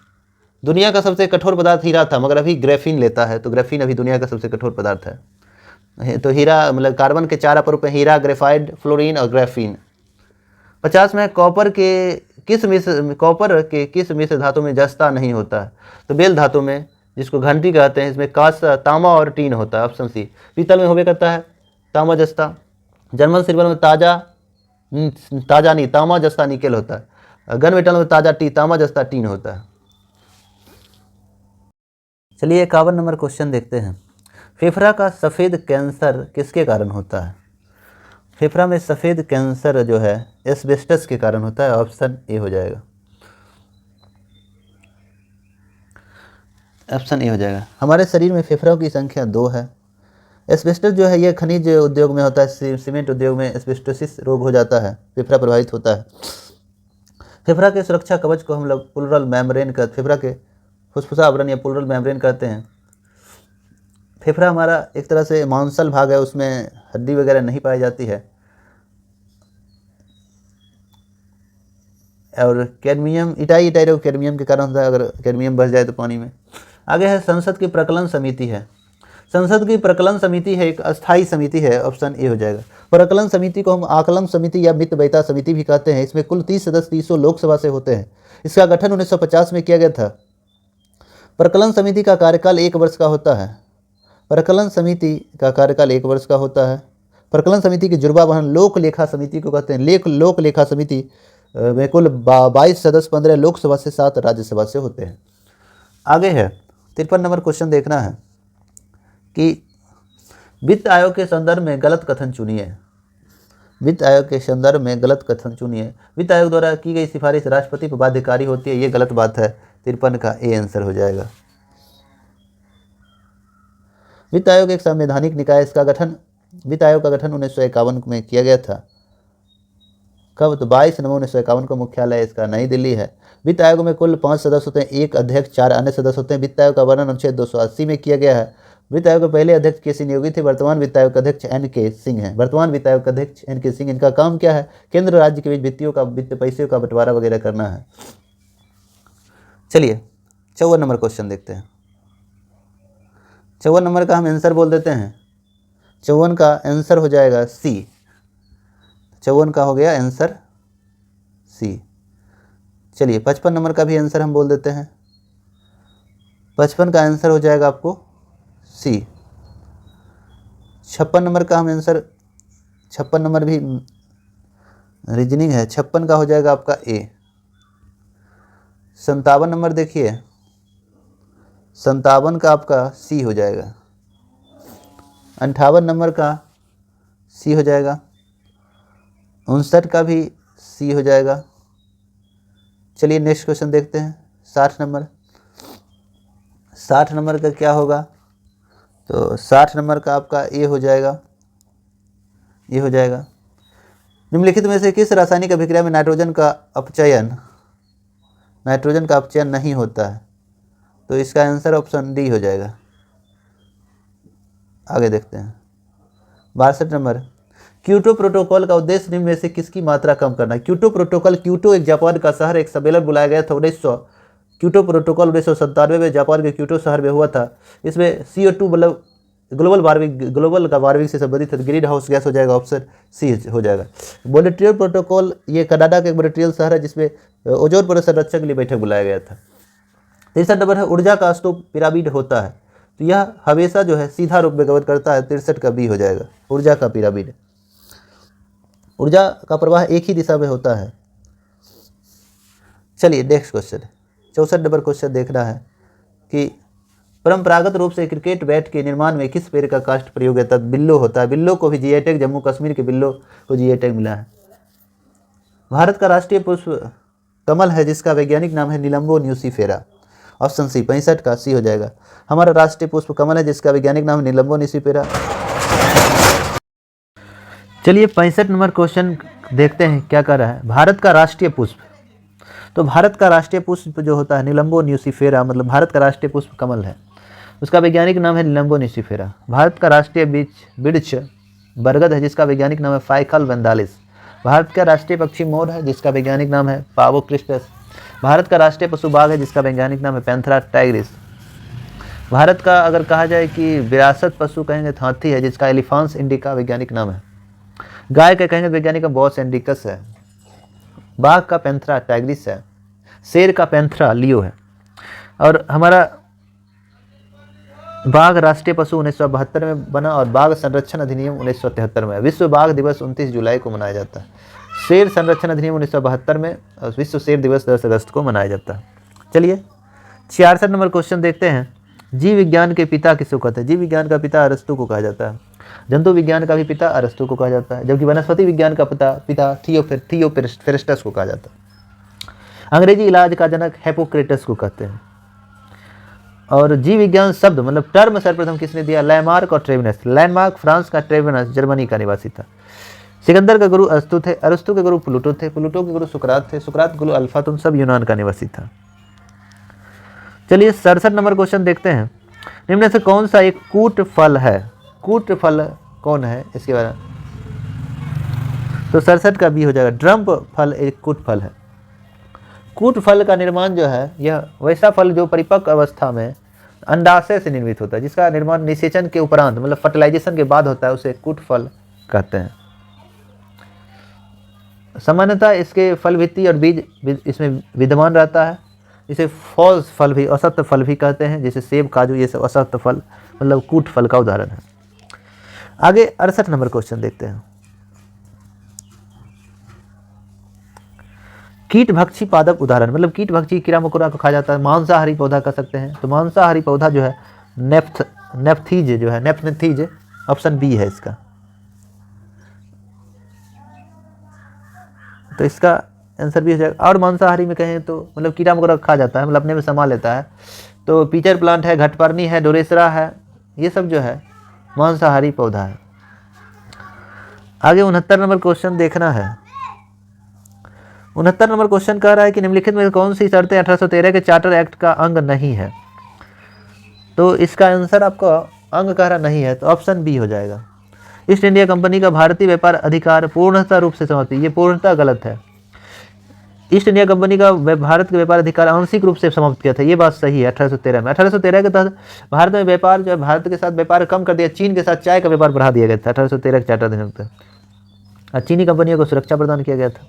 दुनिया का सबसे कठोर पदार्थ हीरा था, मगर अभी ग्रेफीन लेता है, तो ग्रेफीन अभी दुनिया का सबसे कठोर पदार्थ है। तो हीरा मतलब कार्बन के 4 अपरूप हैं, हीरा, ग्रेफाइट, फ्लोरीन और ग्रेफीन। 50 में कॉपर के किस मिश्र धातु में जस्ता नहीं होता है? तो बेल धातु में, जिसको घंटी कहते हैं, इसमें कांस्य, तांबा और टीन होता है। Option C. पीतल में होबे करता है तांबा जस्ता। जर्मन सिल्वर में ताज़ा नहीं, तांबा जस्ता निकेल होता है। गन मेटल में तांबा जस्ता टीन होता है। चलिए 51 नंबर क्वेश्चन देखते हैं। फेफड़ा का सफ़ेद कैंसर किसके कारण होता है? फेफड़ा में सफ़ेद कैंसर जो है एस्बेस्टस के कारण होता है। ऑप्शन ए हो जाएगा, ऑप्शन ए हो जाएगा। हमारे शरीर में फेफड़ों की संख्या 2 है। एस्बेस्टस जो है ये खनिज उद्योग में होता है, सीमेंट उद्योग में एस्बेस्टोसिस रोग हो जाता है, फेफड़ा प्रभावित होता है। फेफड़ा के सुरक्षा कवच को हम लोग प्लूरल मेम्ब्रेन का, फेफड़ा के फुफ्फुसा आवरण या प्लूरल मेम्ब्रेन कहते हैं। फेफड़ा हमारा एक तरह से मांसल भाग है, उसमें हड्डी वगैरह नहीं पाई जाती है। और कैडमियम इटाई रोग कैडमियम के कारण होता है, अगर कैडमियम बच जाए तो पानी में। आगे है संसद की प्रकलन समिति है। संसद की प्रकलन समिति है, एक अस्थायी समिति है। ऑप्शन ए हो जाएगा। प्रकलन समिति को हम आकलन समिति या मित बैता समिति भी कहते हैं। इसमें कुल 30 सदस्य 30 लोकसभा से होते हैं। इसका गठन 1950 में किया गया था। प्रकलन समिति का कार्यकाल 1 वर्ष का होता है। प्रकलन समिति का कार्यकाल 1 वर्ष का होता है। प्रकलन समिति की जुर्बा बहन लोक लेखा समिति को कहते हैं। लोक लेखा समिति में कुल 22 सदस्य 15 लोकसभा से 7 राज्यसभा से होते हैं। आगे है 53 नंबर क्वेश्चन देखना है कि वित्त आयोग के संदर्भ में गलत कथन चुनिए। वित्त आयोग के संदर्भ में गलत कथन चुनिए। वित्त आयोग द्वारा की गई सिफारिश राष्ट्रपति पर बाध्यकारी होती है, ये गलत बात है। 53 का ए आंसर हो जाएगा। वित्त आयोग एक संवैधानिक निकाय, इसका गठन वित्त आयोग का गठन 1951 में किया गया था। कब? तो 22 नवंबर 1951 को मुख्यालय इसका नई दिल्ली है। वित्त आयोग में कुल 5 सदस्य होते हैं, 1 अध्यक्ष 4 अन्य सदस्य होते हैं। वित्त आयोग का वर्णन अनुच्छेद 280 में किया गया है। वित्त आयोग के पहले अध्यक्ष के सिंह नियोगी थे। वर्तमान वित्त आयोग के अध्यक्ष NK सिंह हैं। वर्तमान वित्त आयोग के अध्यक्ष NK सिंह, इनका काम क्या है? केंद्र राज्य के बीच वित्त पैसे का बंटवारा वगैरह करना है। चलिए 54 नंबर क्वेश्चन देखते हैं। 54 नंबर का हम आंसर बोल देते हैं। 54 का आंसर हो जाएगा सी। 54 का हो गया आंसर सी। चलिए 55 नंबर का भी आंसर हम बोल देते हैं। 55 का आंसर हो जाएगा आपको सी। 56 नंबर का हम आंसर, 56 नंबर भी रीजनिंग है, 56 का हो जाएगा आपका ए। 57 नंबर देखिए, 57 का आपका सी हो जाएगा। 58 नंबर का सी हो जाएगा। 59 का भी सी हो जाएगा। चलिए नेक्स्ट क्वेश्चन देखते हैं। 60 नंबर, 60 नंबर का क्या होगा? तो 60 नंबर का आपका ए हो जाएगा, ये हो जाएगा। निम्नलिखित में से किस रासायनिक अभिक्रिया में नाइट्रोजन का अपचयन नहीं होता है? तो इसका आंसर ऑप्शन डी हो जाएगा। आगे देखते हैं 62 नंबर, क्योटो प्रोटोकॉल का उद्देश्य निम्न में से किसकी मात्रा कम करना है? क्योटो प्रोटोकॉल, क्योटो एक जापान का शहर, एक सम्मेलन बुलाया गया था 1900। क्योटो प्रोटोकॉल 1997 में जापान के क्योटो शहर में हुआ था। इसमें CO2 मतलब ग्लोबल का वार्मिंग से संबंधित ग्रीन हाउस गैस हो जाएगा। ऑप्शन सी हो जाएगा। मॉन्ट्रियल प्रोटोकॉल ये कनाडा का एक मॉन्ट्रियल शहर है, जिसमें ओजोन परत संरक्षण के लिए बैठक बुलाया गया था। 63 नंबर है, ऊर्जा का स्तूप पिरामिड होता है, तो यह हमेशा जो है सीधा रूप में गमन करता है। 63 का बी हो जाएगा, ऊर्जा का पिरामिड। ऊर्जा का प्रवाह एक ही दिशा में होता है। चलिए नेक्स्ट क्वेश्चन, 64 नंबर क्वेश्चन देखना है कि परंपरागत रूप से क्रिकेट बैट के निर्माण में किस पेड़ का काष्ठ प्रयोग होता है? बिल्लो होता है। बिल्लो को भी GI टैग, जम्मू कश्मीर के बिल्लो को GI टैग मिला है। भारत का राष्ट्रीय पुष्प कमल है, जिसका वैज्ञानिक नाम है निलंबो न्यूसीफेरा। Option C. 65 का सी हो जाएगा। हमारा राष्ट्रीय पुष्प कमल है, जिसका वैज्ञानिक नाम है निलंबो न्यूसीफेरा। चलिए 65 नंबर क्वेश्चन देखते हैं क्या कर रहा है। भारत का राष्ट्रीय पुष्प, तो भारत का राष्ट्रीय पुष्प जो होता है निलंबो न्यूसीफेरा, मतलब भारत का राष्ट्रीय पुष्प कमल है, उसका वैज्ञानिक नाम है निलंबो न्यूसीफेरा। भारत का राष्ट्रीय वृक्ष बरगद है, जिसका वैज्ञानिक नाम है फाइकल वेंडालिस। भारत का राष्ट्रीय पक्षी मोर है, जिसका वैज्ञानिक नाम है पावो क्रिस्टस। भारत का राष्ट्रीय पशु बाघ है, जिसका वैज्ञानिक नाम है पैंथेरा टाइग्रिस। भारत का अगर कहा जाए कि विरासत पशु कहेंगे तो हाथी है, जिसका एलिफेंट्स इंडिका वैज्ञानिक नाम है। गाय का कहेंगे वैज्ञानिक बॉस इंडिकस है। बाघ का पैंथेरा टाइग्रिस है। शेर का पैंथेरा लियो है। और हमारा बाघ राष्ट्रीय पशु 1972 में बना और बाघ संरक्षण अधिनियम 1973 में। विश्व बाघ दिवस 29 जुलाई को मनाया जाता है। शेर संरक्षण अधिनियम 1972 में और विश्व शेर दिवस 10 अगस्त को मनाया जाता है। चलिए 66 नंबर क्वेश्चन देखते हैं। जीव विज्ञान के पिता किसको कहते हैं? जीव विज्ञान का पिता अरस्तु को कहा जाता है। जंतु विज्ञान का भी पिता अरस्तु को कहा जाता है, जबकि वनस्पति विज्ञान का पिता थियोपेरेस्टस को कहा जाता है। अंग्रेजी इलाज का जनक हिप्पोक्रेटस को कहते हैं। और जीव विज्ञान शब्द मतलब टर्म सर्वप्रथम किसने दिया? लैमार्क और ट्रेविनस। लैंडमार्क फ्रांस का, ट्रेविनस जर्मनी का निवासी था। सिकंदर का गुरु अरस्तु थे, अरस्तु के गुरु प्लूटो थे, प्लूटो के गुरु सुकरात थे, सुकरात गुरु अल्फातुन, सब यूनान का निवासी था। चलिए 67 नंबर क्वेश्चन देखते हैं। निम्न से कौन सा एक कूट फल है? कूट फल कौन है इसके बारे में? तो 67 का बी हो जाएगा। ड्रम्प फल एक कूट फल है। कूट फल का निर्माण जो है यह वैसा फल जो परिपक्व अवस्था में अंडाशय से निर्मित होता है, जिसका निर्माण निषेचन के उपरांत मतलब फर्टिलाइजेशन के बाद होता है, उसे कूट फल कहते हैं। सामान्यतः इसके फल भित्ति और बीज इसमें विद्यमान रहता है। इसे फॉल्स फल भी, असत्य फल भी कहते हैं, जैसे सेब, काजू, ये सब असत्य फल मतलब कूट फल का उदाहरण है। आगे 68 नंबर क्वेश्चन देखते हैं। कीट भक्षी पादप उदाहरण मतलब कीट भक्षी कीड़ा मकोड़ा को खा जाता है, मांसाहारी पौधा कह सकते हैं। तो मांसाहारी पौधा जो है नेप्थीज जो है, नेप्थीज, ऑप्शन बी है इसका। तो इसका आंसर भी हो जाएगा। और मांसाहारी में कहें तो मतलब कीड़ा मकोड़ा खा जाता है, मतलब अपने में समा लेता है। तो पीचर प्लांट है, घटपर्णी है, डोरेसरा है, ये सब जो है मांसाहारी पौधा है। आगे 69 नंबर क्वेश्चन देखना है। 69 नंबर क्वेश्चन कह रहा है कि निम्नलिखित में कौन सी शर्तें 1813 के चार्टर एक्ट का अंग नहीं है? तो इसका आंसर आपका अंग कह रहा नहीं है, तो ऑप्शन बी हो जाएगा। ईस्ट इंडिया कंपनी का भारतीय व्यापार अधिकार पूर्णतः रूप से समाप्ति, ये पूर्णतः गलत है। ईस्ट इंडिया कंपनी का भारत के व्यापार अधिकार आंशिक रूप से समाप्त किया था, ये बात सही है 1813 में। 1813 के तहत भारत में व्यापार जो है भारत के साथ व्यापार कम कर दिया, चीन के साथ चाय का व्यापार बढ़ा दिया गया था 1813 के चार्टर अधिनियम तक, और चीनी कंपनियों को सुरक्षा प्रदान किया गया था।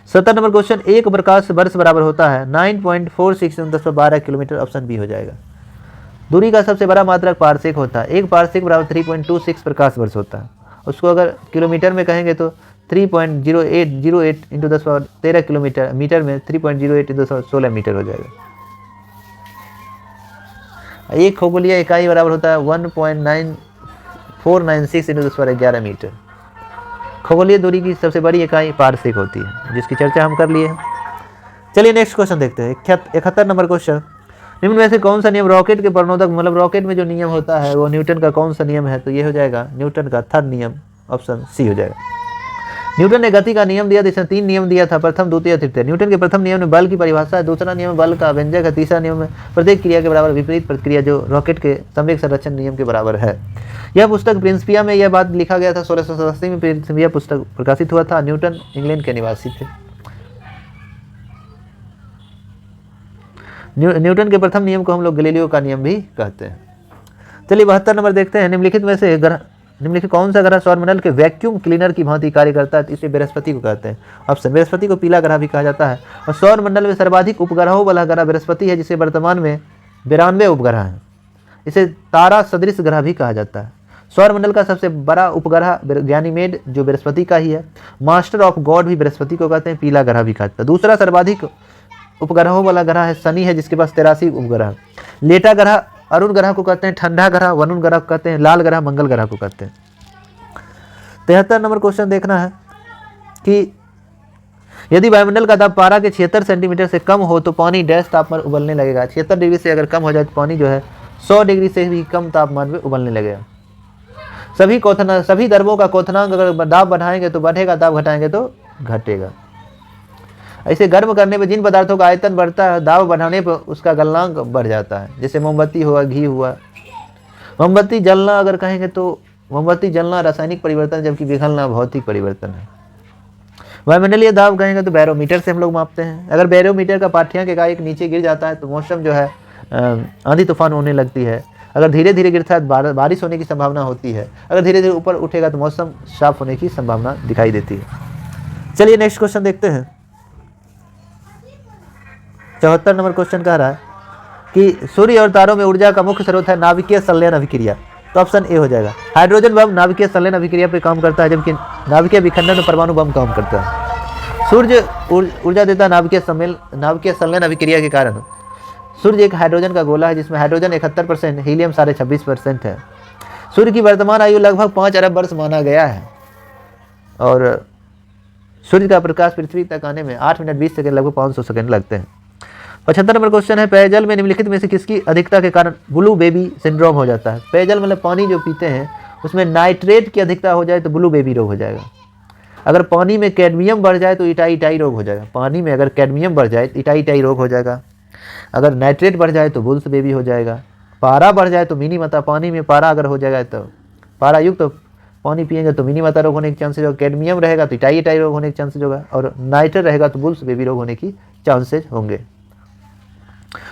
70 नंबर क्वेश्चन, एक प्रकाश वर्ष बराबर होता है 9.46 × 10⁻12 किलोमीटर, ऑप्शन बी हो जाएगा। दूरी का सबसे बड़ा मात्रक पारसेक होता है, एक पारसेक बराबर 3.26 प्रकाश वर्ष होता है। उसको अगर किलोमीटर में कहेंगे तो 3.0808 × 10⁻13 किलोमीटर, मीटर में 3.08 × 10⁻16 मीटर हो जाएगा। एक खगोलीय इकाई बराबर होता है 1.9496 × 10⁻11 मीटर। खगोलीय दूरी की सबसे बड़ी इकाई पारसेक होती है, जिसकी चर्चा हम कर लिए हैं। चलिए नेक्स्ट क्वेश्चन देखते हैं। 71 नंबर क्वेश्चन, निम्न में से कौन सा नियम रॉकेट के प्रणोदक मतलब रॉकेट में जो नियम होता है वो न्यूटन का कौन सा नियम है? तो ये हो जाएगा न्यूटन का थर्ड नियम, ऑप्शन सी हो जाएगा। न्यूटन ने गति का नियम दिया, जिसने 3 नियम दिया था, प्रथम, द्वितीय, तृतीय। न्यूटन के प्रथम नियम में बल की परिभाषा है, दूसरा नियम बल का व्यंजक है, तीसरा नियम में प्रत्येक क्रिया के बराबर विपरीत प्रतिक्रिया, जो रॉकेट के संवेग संरक्षण नियम के बराबर है। यह पुस्तक प्रिंसिपिया में यह बात लिखा गया था, 1687 में प्रिंसिपिया पुस्तक प्रकाशित हुआ था। न्यूटन इंग्लैंड के निवासी थे। न्यूटन के प्रथम नियम को हम लोग गैलीलियो का नियम भी कहते हैं। चलिए 72 नंबर देखते हैं। निम्नलिखित में से निम्नलिखित कौन सा ग्रह सौरमंडल के वैक्यूम क्लीनर की भांति कार्य करता है? इसे बृहस्पति को कहते हैं। ऑप्शन, बृहस्पति को पीला ग्रह भी कहा जाता है। और सौरमंडल में सर्वाधिक उपग्रहों वाला ग्रह बृहस्पति है, जिसे वर्तमान में 92 उपग्रह हैं। इसे तारा सदृश ग्रह भी कहा जाता है। सौरमंडल का सबसे बड़ा उपग्रह गैनीमेड जो बृहस्पति का ही है। मास्टर ऑफ गॉड भी बृहस्पति को कहते हैं, पीला ग्रह भी कहते हैं। दूसरा सर्वाधिक उपग्रहों वाला ग्रह है शनि है, जिसके पास 83 उपग्रह। लेटा ग्रह अरुण ग्रह को कहते हैं, ठंडा ग्रह वरुण ग्रह को कहते हैं, लाल ग्रह मंगल ग्रह को कहते हैं। 73 नंबर क्वेश्चन देखना है कि यदि वायुमंडल का दाब पारा के 76 सेंटीमीटर से कम हो तो पानी डैश तापमान उबलने लगेगा। 76 डिग्री से अगर कम हो जाए तो पानी जो है 100 डिग्री से भी कम तापमान में उबलने लगेगा। सभी द्रवों का क्वथनांक अगर दाब बढ़ाएंगे तो बढ़ेगा, दाब घटाएंगे तो घटेगा। ऐसे गर्म करने पर जिन पदार्थों का आयतन बढ़ता है, दाब बढ़ाने पर उसका गलनांक बढ़ जाता है। जैसे मोमबत्ती हुआ, घी हुआ। मोमबत्ती जलना अगर कहेंगे तो मोमबत्ती जलना रासायनिक परिवर्तन, जबकि पिघलना भौतिक परिवर्तन है। वायुमंडलीय दाब कहेंगे तो बैरोमीटर से हम लोग मापते हैं। अगर बैरोमीटर का पाठ्यांक एकाएक नीचे गिर जाता है तो मौसम जो है आंधी तूफान होने लगती है। अगर धीरे धीरे गिरता है बारिश होने की संभावना होती है। अगर धीरे धीरे ऊपर उठेगा तो मौसम साफ होने की संभावना दिखाई देती है। चलिए नेक्स्ट क्वेश्चन देखते हैं। 74 नंबर क्वेश्चन कह रहा है कि सूर्य और तारों में ऊर्जा का मुख्य स्रोत है नाभिकीय संलयन अभिक्रिया, तो ऑप्शन ए हो जाएगा। हाइड्रोजन बम नाभिकीय संलयन अभिक्रिया पे काम करता है, जबकि नाभिकीय विखंडन में परमाणु बम काम करता है। सूर्य ऊर्जा देता है नाभिकीय संलयन अभिक्रिया के कारण। सूर्य एक हाइड्रोजन का गोला है जिसमें हाइड्रोजन 71%, हीलियम 26.5% है। सूर्य की वर्तमान आयु लगभग 5 अरब वर्ष माना गया है और सूर्य का प्रकाश पृथ्वी तक आने में 8 मिनट 20 सेकंड लगभग 500 सेकंड लगते हैं। 75 नंबर क्वेश्चन है, पेयजल में निम्नलिखित में से किसकी अधिकता के कारण ब्लू बेबी सिंड्रोम हो जाता है। पेयजल मतलब पानी जो पीते हैं उसमें नाइट्रेट की अधिकता हो जाए तो ब्लू बेबी रोग हो जाएगा। अगर पानी में कैडमियम बढ़ जाए तो इटाई रोग हो जाएगा। पानी में अगर कैडमियम बढ़ जाए तो इटाई रोग हो जाएगा। अगर नाइट्रेट बढ़ जाए तो बुल्स बेबी हो जाएगा। पारा बढ़ जाए तो मिनी मता, पानी में पारा अगर हो जाएगा तो पारा युक्त तो पानी पिएंगे तो मिनी मता रोग होने के चांसेज होगा। कैडमियम रहेगा तो इटाई रोग होने के चांसेज होगा और नाइट्रेट रहेगा तो बुल्स बेबी रोग होने की चांसेज होंगे।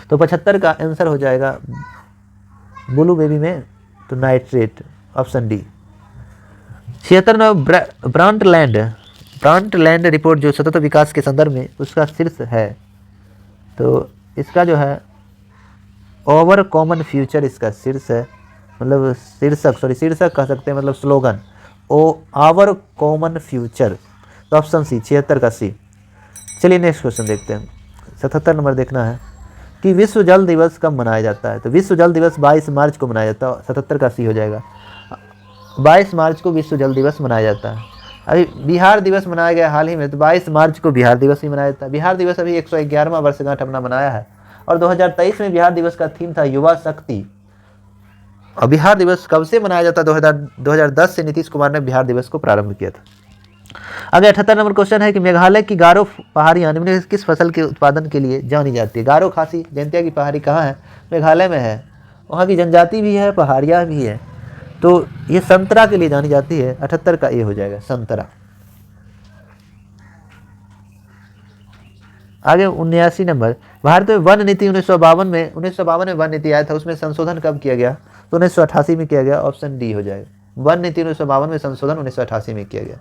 तो 75 का आंसर हो जाएगा ब्लू बेबी में तो नाइट्रेट, ऑप्शन डी। 76 में ब्रांडलैंड रिपोर्ट जो सतत विकास के संदर्भ में उसका शीर्ष है, तो इसका जो है ओवर कॉमन फ्यूचर इसका शीर्ष है, मतलब शीर्षक कह सकते हैं, मतलब स्लोगन आवर कॉमन फ्यूचर, तो ऑप्शन सी 76 का सी। चलिए नेक्स्ट क्वेश्चन देखते हैं। 77 नंबर देखना है कि विश्व जल दिवस कब मनाया जाता है। तो विश्व जल दिवस 22 मार्च को मनाया जाता है, 77 का सी हो जाएगा। 22 मार्च को विश्व जल दिवस मनाया जाता है। अभी बिहार दिवस मनाया गया हाल ही में, तो 22 मार्च को बिहार दिवस ही मनाया जाता है। बिहार दिवस अभी 111वां वर्षगांठ अपना मनाया है और 2023 में बिहार दिवस का थीम था युवा शक्ति। और बिहार दिवस कब से मनाया जाता है? 2010 से नीतीश कुमार ने बिहार दिवस को प्रारंभ किया था। आगे 78 नंबर क्वेश्चन है कि मेघालय की गारो पहाड़ियाँ निम्न किस फसल के उत्पादन के लिए जानी जाती है। गारो खासी जयंतिया की पहाड़ी कहाँ है? मेघालय में है। वहाँ की जनजाति भी है, पहाड़ियाँ भी है, तो ये संतरा के लिए जानी जाती है। 78 का ये हो जाएगा संतरा। आगे 79 नंबर, भारत में वन नीति 1952 में वन नीति आया था, उसमें संशोधन कब किया गया? तो 1988 में किया गया, ऑप्शन डी हो जाएगा। वन नीति 1952 में संशोधन 1988 में किया गया।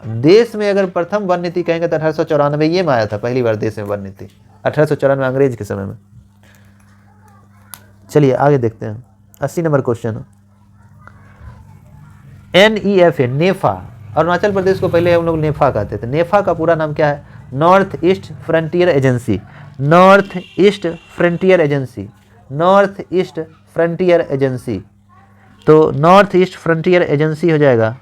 देश में अगर प्रथम वन नीति कहेंगे तो 1894 में आया था पहली बार देश में वन नीति, 1894 अंग्रेज के समय में। चलिए आगे देखते हैं 80 नंबर क्वेश्चन। NEFA नेफा, अरुणाचल प्रदेश को पहले हम लोग नेफा कहते थे। नेफा का पूरा नाम क्या है? North east frontier agency. North east frontier agency, north east frontier agency, तो नॉर्थ ईस्ट फ्रंटियर एजेंसी हो जाएगा।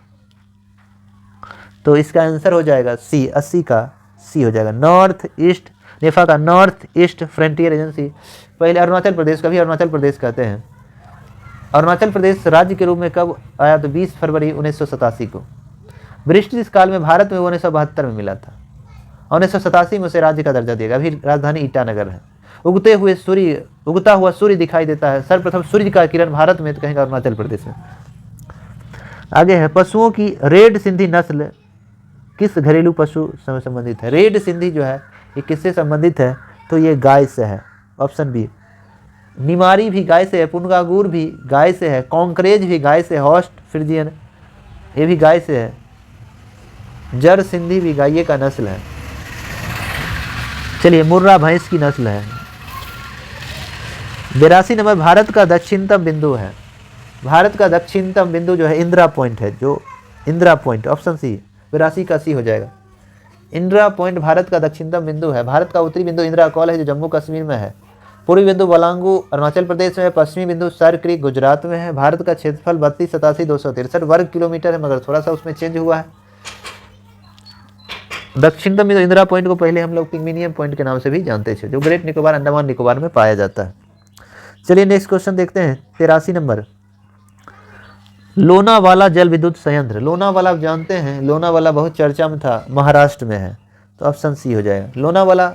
तो इसका आंसर हो जाएगा सी, 80 का सी हो जाएगा। नॉर्थ ईस्ट, नेफा का नॉर्थ ईस्ट फ्रंटियर एजेंसी पहले अरुणाचल प्रदेश का भी अरुणाचल प्रदेश कहते हैं। अरुणाचल प्रदेश राज्य के रूप में कब आया? तो 20 फरवरी 1987 को। ब्रिटिश काल में भारत में 1972 में मिला था। 1987 में उसे राज्य का दर्जा दिया गया। अभी राजधानी ईटानगर है। उगता हुआ सूर्य दिखाई देता है। सर्वप्रथम सूर्य का किरण भारत में तो कहेंगे अरुणाचल प्रदेश में। आगे है पशुओं की रेड सिंधी नस्ल किस घरेलू पशु से संबंधित है? रेड सिंधी जो है ये किससे संबंधित है? तो ये गाय से है, ऑप्शन बी। निमारी भी गाय से है, पुनगागुर भी गाय से है, कॉन्करेज भी गाय से, हॉस्ट फ्रिजियन ये भी गाय से है, जर सिंधी भी गाय का नस्ल है। चलिए मुर्रा भैंस की नस्ल है। 82 नंबर, भारत का दक्षिणतम बिंदु है। भारत का दक्षिणतम बिंदु जो है इंदिरा पॉइंट है, जो इंदिरा पॉइंट, ऑप्शन सी 82 का सी हो जाएगा। इंदिरा पॉइंट भारत का दक्षिणतम बिंदु है। भारत का उत्तरी बिंदु इंदिरा कॉल है जो जम्मू कश्मीर में है। पूर्वी बिंदु बलांगू अरुणाचल प्रदेश में है। पश्चिमी बिंदु सर क्रीक गुजरात में है। भारत का क्षेत्रफल 32,87,263 वर्ग किलोमीटर है, मगर थोड़ा सा उसमें चेंज हुआ है। दक्षिणतम बिंदु इंदिरा पॉइंट को पहले हम लोग पिग्मिनियम पॉइंट के नाम से भी जानते थे, जो ग्रेट निकोबार अंडमान निकोबार में पाया जाता है। चलिए नेक्स्ट क्वेश्चन देखते हैं 83 नंबर। लोनावाला जल विद्युत संयंत्र, लोनावाला आप जानते हैं, लोनावाला बहुत चर्चा में था, महाराष्ट्र में है, तो ऑप्शन सी हो जाएगा। लोनावाला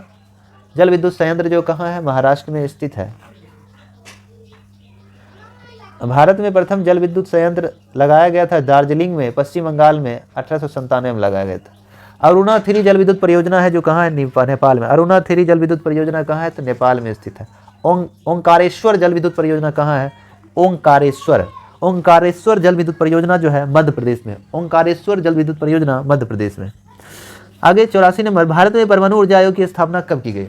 जल विद्युत संयंत्र जो कहाँ है? महाराष्ट्र में स्थित है। भारत में प्रथम जल विद्युत संयंत्र लगाया गया था दार्जिलिंग में, पश्चिम बंगाल में 1897 में लगाया गया था। अरुणा 3 जल विद्युत परियोजना है जो कहाँ है? नेपाल में। अरुणा 3 जल विद्युत परियोजना कहाँ है? तो नेपाल में स्थित है। ओंकारेश्वर जल विद्युत परियोजना कहाँ है? ओंकारेश्वर जल विद्युत परियोजना जो है मध्य प्रदेश में। ओंकारेश्वर जल विद्युत परियोजना मध्य प्रदेश में। आगे 84 नंबर, भारत में परमाणु ऊर्जा आयोग की स्थापना कब की गई?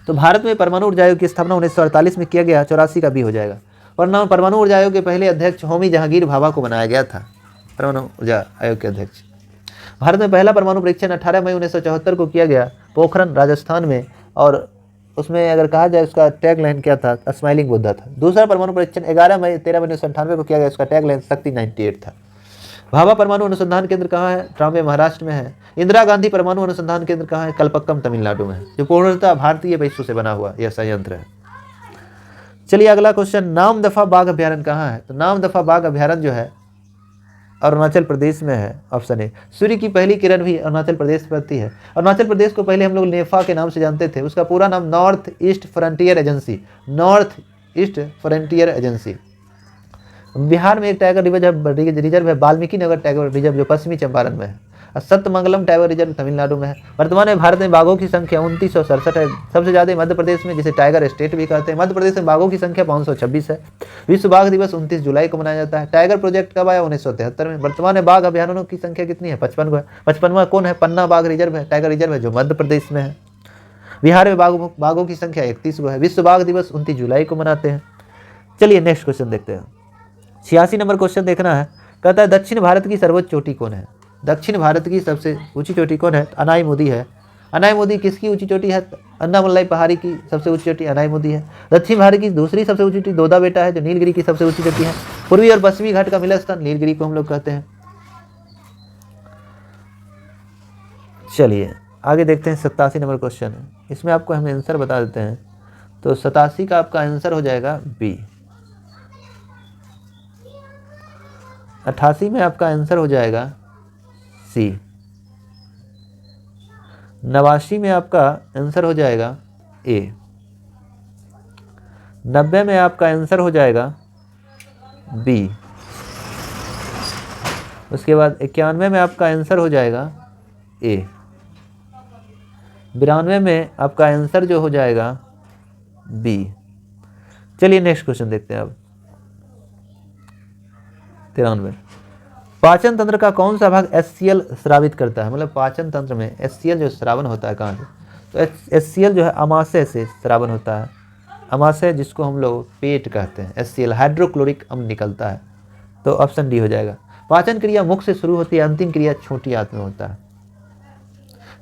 तो भारत में परमाणु ऊर्जा आयोग की स्थापना 1948 में किया गया। 84 का बी हो जाएगा। परमाणु ऊर्जा आयोग के पहले अध्यक्ष होमी जहांगीर भाभा को बनाया गया था, परमाणु ऊर्जा आयोग के अध्यक्ष। भारत में पहला परमाणु परीक्षण 18 मई 1974 को किया गया पोखरण राजस्थान में, और उसमें अगर कहा जाए उसका टैग लाइन क्या था? स्माइलिंग बुद्धा था। दूसरा परमाणु परीक्षण 13 मई 1998 को किया गया, उसका टैग लाइन शक्ति 98 था। भाभा परमाणु अनुसंधान केंद्र कहाँ है? ट्रामे महाराष्ट्र में है। इंदिरा गांधी परमाणु अनुसंधान केंद्र कहाँ है? कलपक्कम तमिलनाडु में है, जो पूर्णतः भारतीय वस्तु से बना हुआ यह संयंत्र है। चलिए अगला क्वेश्चन, नामदफा बाघ अभ्यारण्य कहाँ है? तो नामदफा बाघ अभ्यारण्य जो है अरुणाचल प्रदेश में है, ऑप्शन ए। सूर्य की पहली किरण भी अरुणाचल प्रदेश में पड़ती है। अरुणाचल प्रदेश को पहले हम लोग नेफा के नाम से जानते थे, उसका पूरा नाम north east frontier agency, north east frontier agency. Bihar में एक टाइगर रिजर्व है, वाल्मीकि नगर टाइगर रिजर्व, जो पश्चिमी चंपारण में है। सत्यमंगलम टाइगर रिजर्व तमिलनाडु में है। वर्तमान में भारत में बाघों की संख्या 2967 है। सबसे ज़्यादा मध्य प्रदेश में, जिसे टाइगर स्टेट भी कहते हैं। मध्य प्रदेश में बाघों की संख्या 526 है। विश्व बाघ दिवस 29 जुलाई को मनाया जाता है। टाइगर प्रोजेक्ट कब आया? 1973 में। वर्तमान में बाघ अभ्यारण्यों की संख्या कितनी है? 55 है। 55वां कौन है? पन्ना बाघ रिजर्व है, टाइगर रिजर्व है, जो मध्य प्रदेश में है। बिहार में बाघों की संख्या 31 है। विश्व बाघ दिवस 29 जुलाई को मनाते हैं। चलिए नेक्स्ट क्वेश्चन देखते हैं। 86 नंबर क्वेश्चन देखना है। कहता है दक्षिण भारत की सर्वोच्च चोटी कौन है? दक्षिण भारत की सबसे ऊंची चोटी कौन है? अनाई है। अनाई किसकी ऊंची चोटी है? अन्नामलाई पहाड़ी की सबसे ऊंची चोटी अनाई है। दक्षिण भारत की दूसरी सबसे ऊंची चोटी दोदा बेटा है, जो नीलगिरी की सबसे ऊंची चोटी है। पूर्वी और पश्चिमी घाट का मिलन स्थान नीलगिरी को हम लोग कहते हैं। चलिए आगे देखते हैं। 87 नंबर क्वेश्चन है, इसमें आपको हम आंसर बता देते हैं। तो 87 का आपका आंसर हो जाएगा बी। 88 में आपका आंसर हो जाएगा सी। 89 में आपका आंसर हो जाएगा ए। 90 में आपका आंसर हो जाएगा बी। उसके बाद 91 में आपका आंसर हो जाएगा ए। 92 में आपका आंसर जो हो जाएगा बी। चलिए नेक्स्ट क्वेश्चन देखते हैं अब। 93, पाचन तंत्र का कौन सा भाग HCl स्रावित करता है? मतलब पाचन तंत्र में HCl जो स्रावन होता है कहाँ से? तो HCl जो है अमाशय से स्रावन होता है। अमाशय जिसको हम लोग पेट कहते हैं, HCl हाइड्रोक्लोरिक अम्ल निकलता है। तो ऑप्शन डी हो जाएगा। पाचन क्रिया मुख से शुरू होती है, अंतिम क्रिया छोटी आंत में होता है।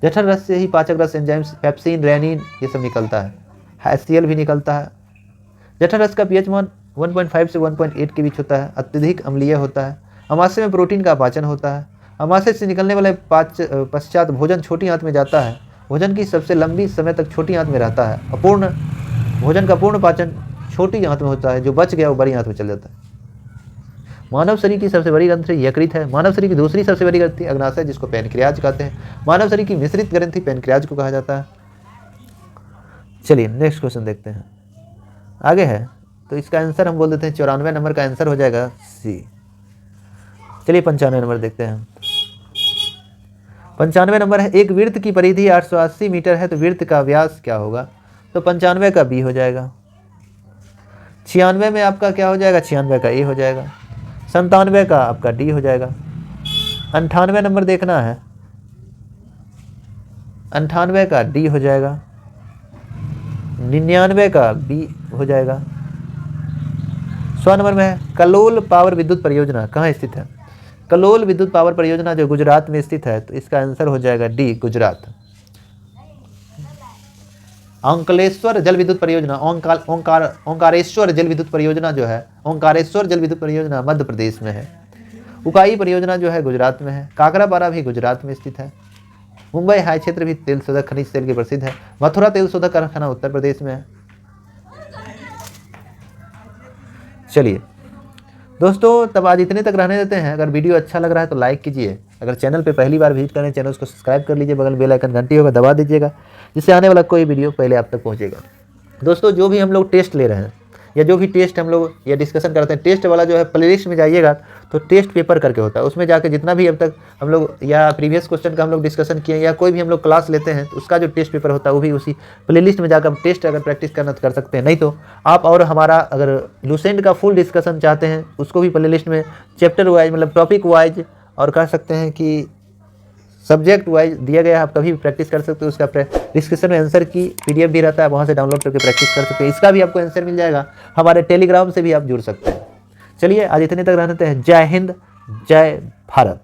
जठर रस से ही पाचक रस, एंजाइम्स, पेप्सिन, रेनिन ये सब निकलता है। HCl भी निकलता है। जठर रस का pH मान 1.5 से 1.8 के बीच होता है, अत्यधिक अम्लीय होता है। अमाशय में प्रोटीन का पाचन होता है। अमाशय से निकलने वाले पश्चात भोजन छोटी आंत में जाता है। भोजन की सबसे लंबी समय तक छोटी आंत में रहता है। अपूर्ण भोजन का पूर्ण पाचन छोटी आंत में होता है, जो बच गया वो बड़ी आंत में चल जाता है। मानव शरीर की सबसे बड़ी ग्रंथि यकृत है। मानव शरीर की दूसरी सबसे बड़ी ग्रंथि अग्नाशय, जिसको पैनक्रियाज कहते हैं। मानव शरीर की मिश्रित ग्रंथि पैनक्रियाज को कहा जाता है। चलिए नेक्स्ट क्वेश्चन देखते हैं। आगे है तो इसका आंसर हम बोल देते हैं 94 नंबर का आंसर हो जाएगा सी। चलिए 95 नंबर देखते हैं। 95 नंबर है, एक वृत्त की परिधि 880 मीटर है, तो वृत्त का व्यास क्या होगा? तो 95 का बी हो जाएगा। 96 में आपका क्या हो जाएगा? 96 का ए हो जाएगा। 97 का आपका डी हो जाएगा। 98 नंबर देखना है, 98 का डी हो जाएगा। 99 का बी हो जाएगा। 100 नंबर में है, कलोल पावर विद्युत परियोजना कहाँ स्थित है? कलोल विद्युत पावर परियोजना जो गुजरात में स्थित है, तो इसका आंसर हो जाएगा डी, गुजरात। ओंकारेश्वर जल विद्युत परियोजना, ओंकारेश्वर जल विद्युत परियोजना जो है, ओंकारेश्वर जल विद्युत परियोजना मध्य प्रदेश में है। उकाई परियोजना जो है गुजरात में है। काकरापारा भी गुजरात में स्थित है। मुंबई हाई क्षेत्र भी तेल शोधक खनिज तेल के प्रसिद्ध है। मथुरा तेल शोधक कारखाना उत्तर प्रदेश में है। चलिए दोस्तों, तब आज इतने तक रहने देते हैं। अगर वीडियो अच्छा लग रहा है तो लाइक कीजिए। अगर चैनल पे पहली बार विजिट करें, चैनल को सब्सक्राइब कर लीजिए। बगल बेल आइकन घंटी होगा दबा दीजिएगा, जिससे आने वाला कोई वीडियो पहले आप तक पहुंचेगा। दोस्तों, जो भी हम लोग टेस्ट ले रहे हैं या जो भी टेस्ट हम लोग या डिस्कशन करते हैं, टेस्ट वाला जो है प्लेलिस्ट में जाइएगा तो टेस्ट पेपर करके होता है। उसमें जाकर जितना भी अब तक हम लोग या प्रीवियस क्वेश्चन का हम लोग डिस्कशन किए या कोई भी हम लोग क्लास लेते हैं, तो उसका जो टेस्ट पेपर होता है वो भी उसी प्लेलिस्ट में जाकर टेस्ट अगर प्रैक्टिस करना तो कर सकते हैं। नहीं तो आप और हमारा अगर लूसेंट का फुल डिस्कशन चाहते हैं, उसको भी प्लेलिस्ट में चैप्टर वाइज मतलब टॉपिक वाइज और कह सकते हैं कि सब्जेक्ट वाइज दिया गया है, आप कभी भी प्रैक्टिस कर सकते हो। उसका डिस्क्रिप्शन में आंसर की PDF भी रहता है, वहाँ से डाउनलोड करके प्रैक्टिस कर सकते हैं। इसका भी आपको आंसर मिल जाएगा, हमारे टेलीग्राम से भी आप जुड़ सकते हैं। चलिए आज इतने तक रहते हैं। जय हिंद, जय भारत।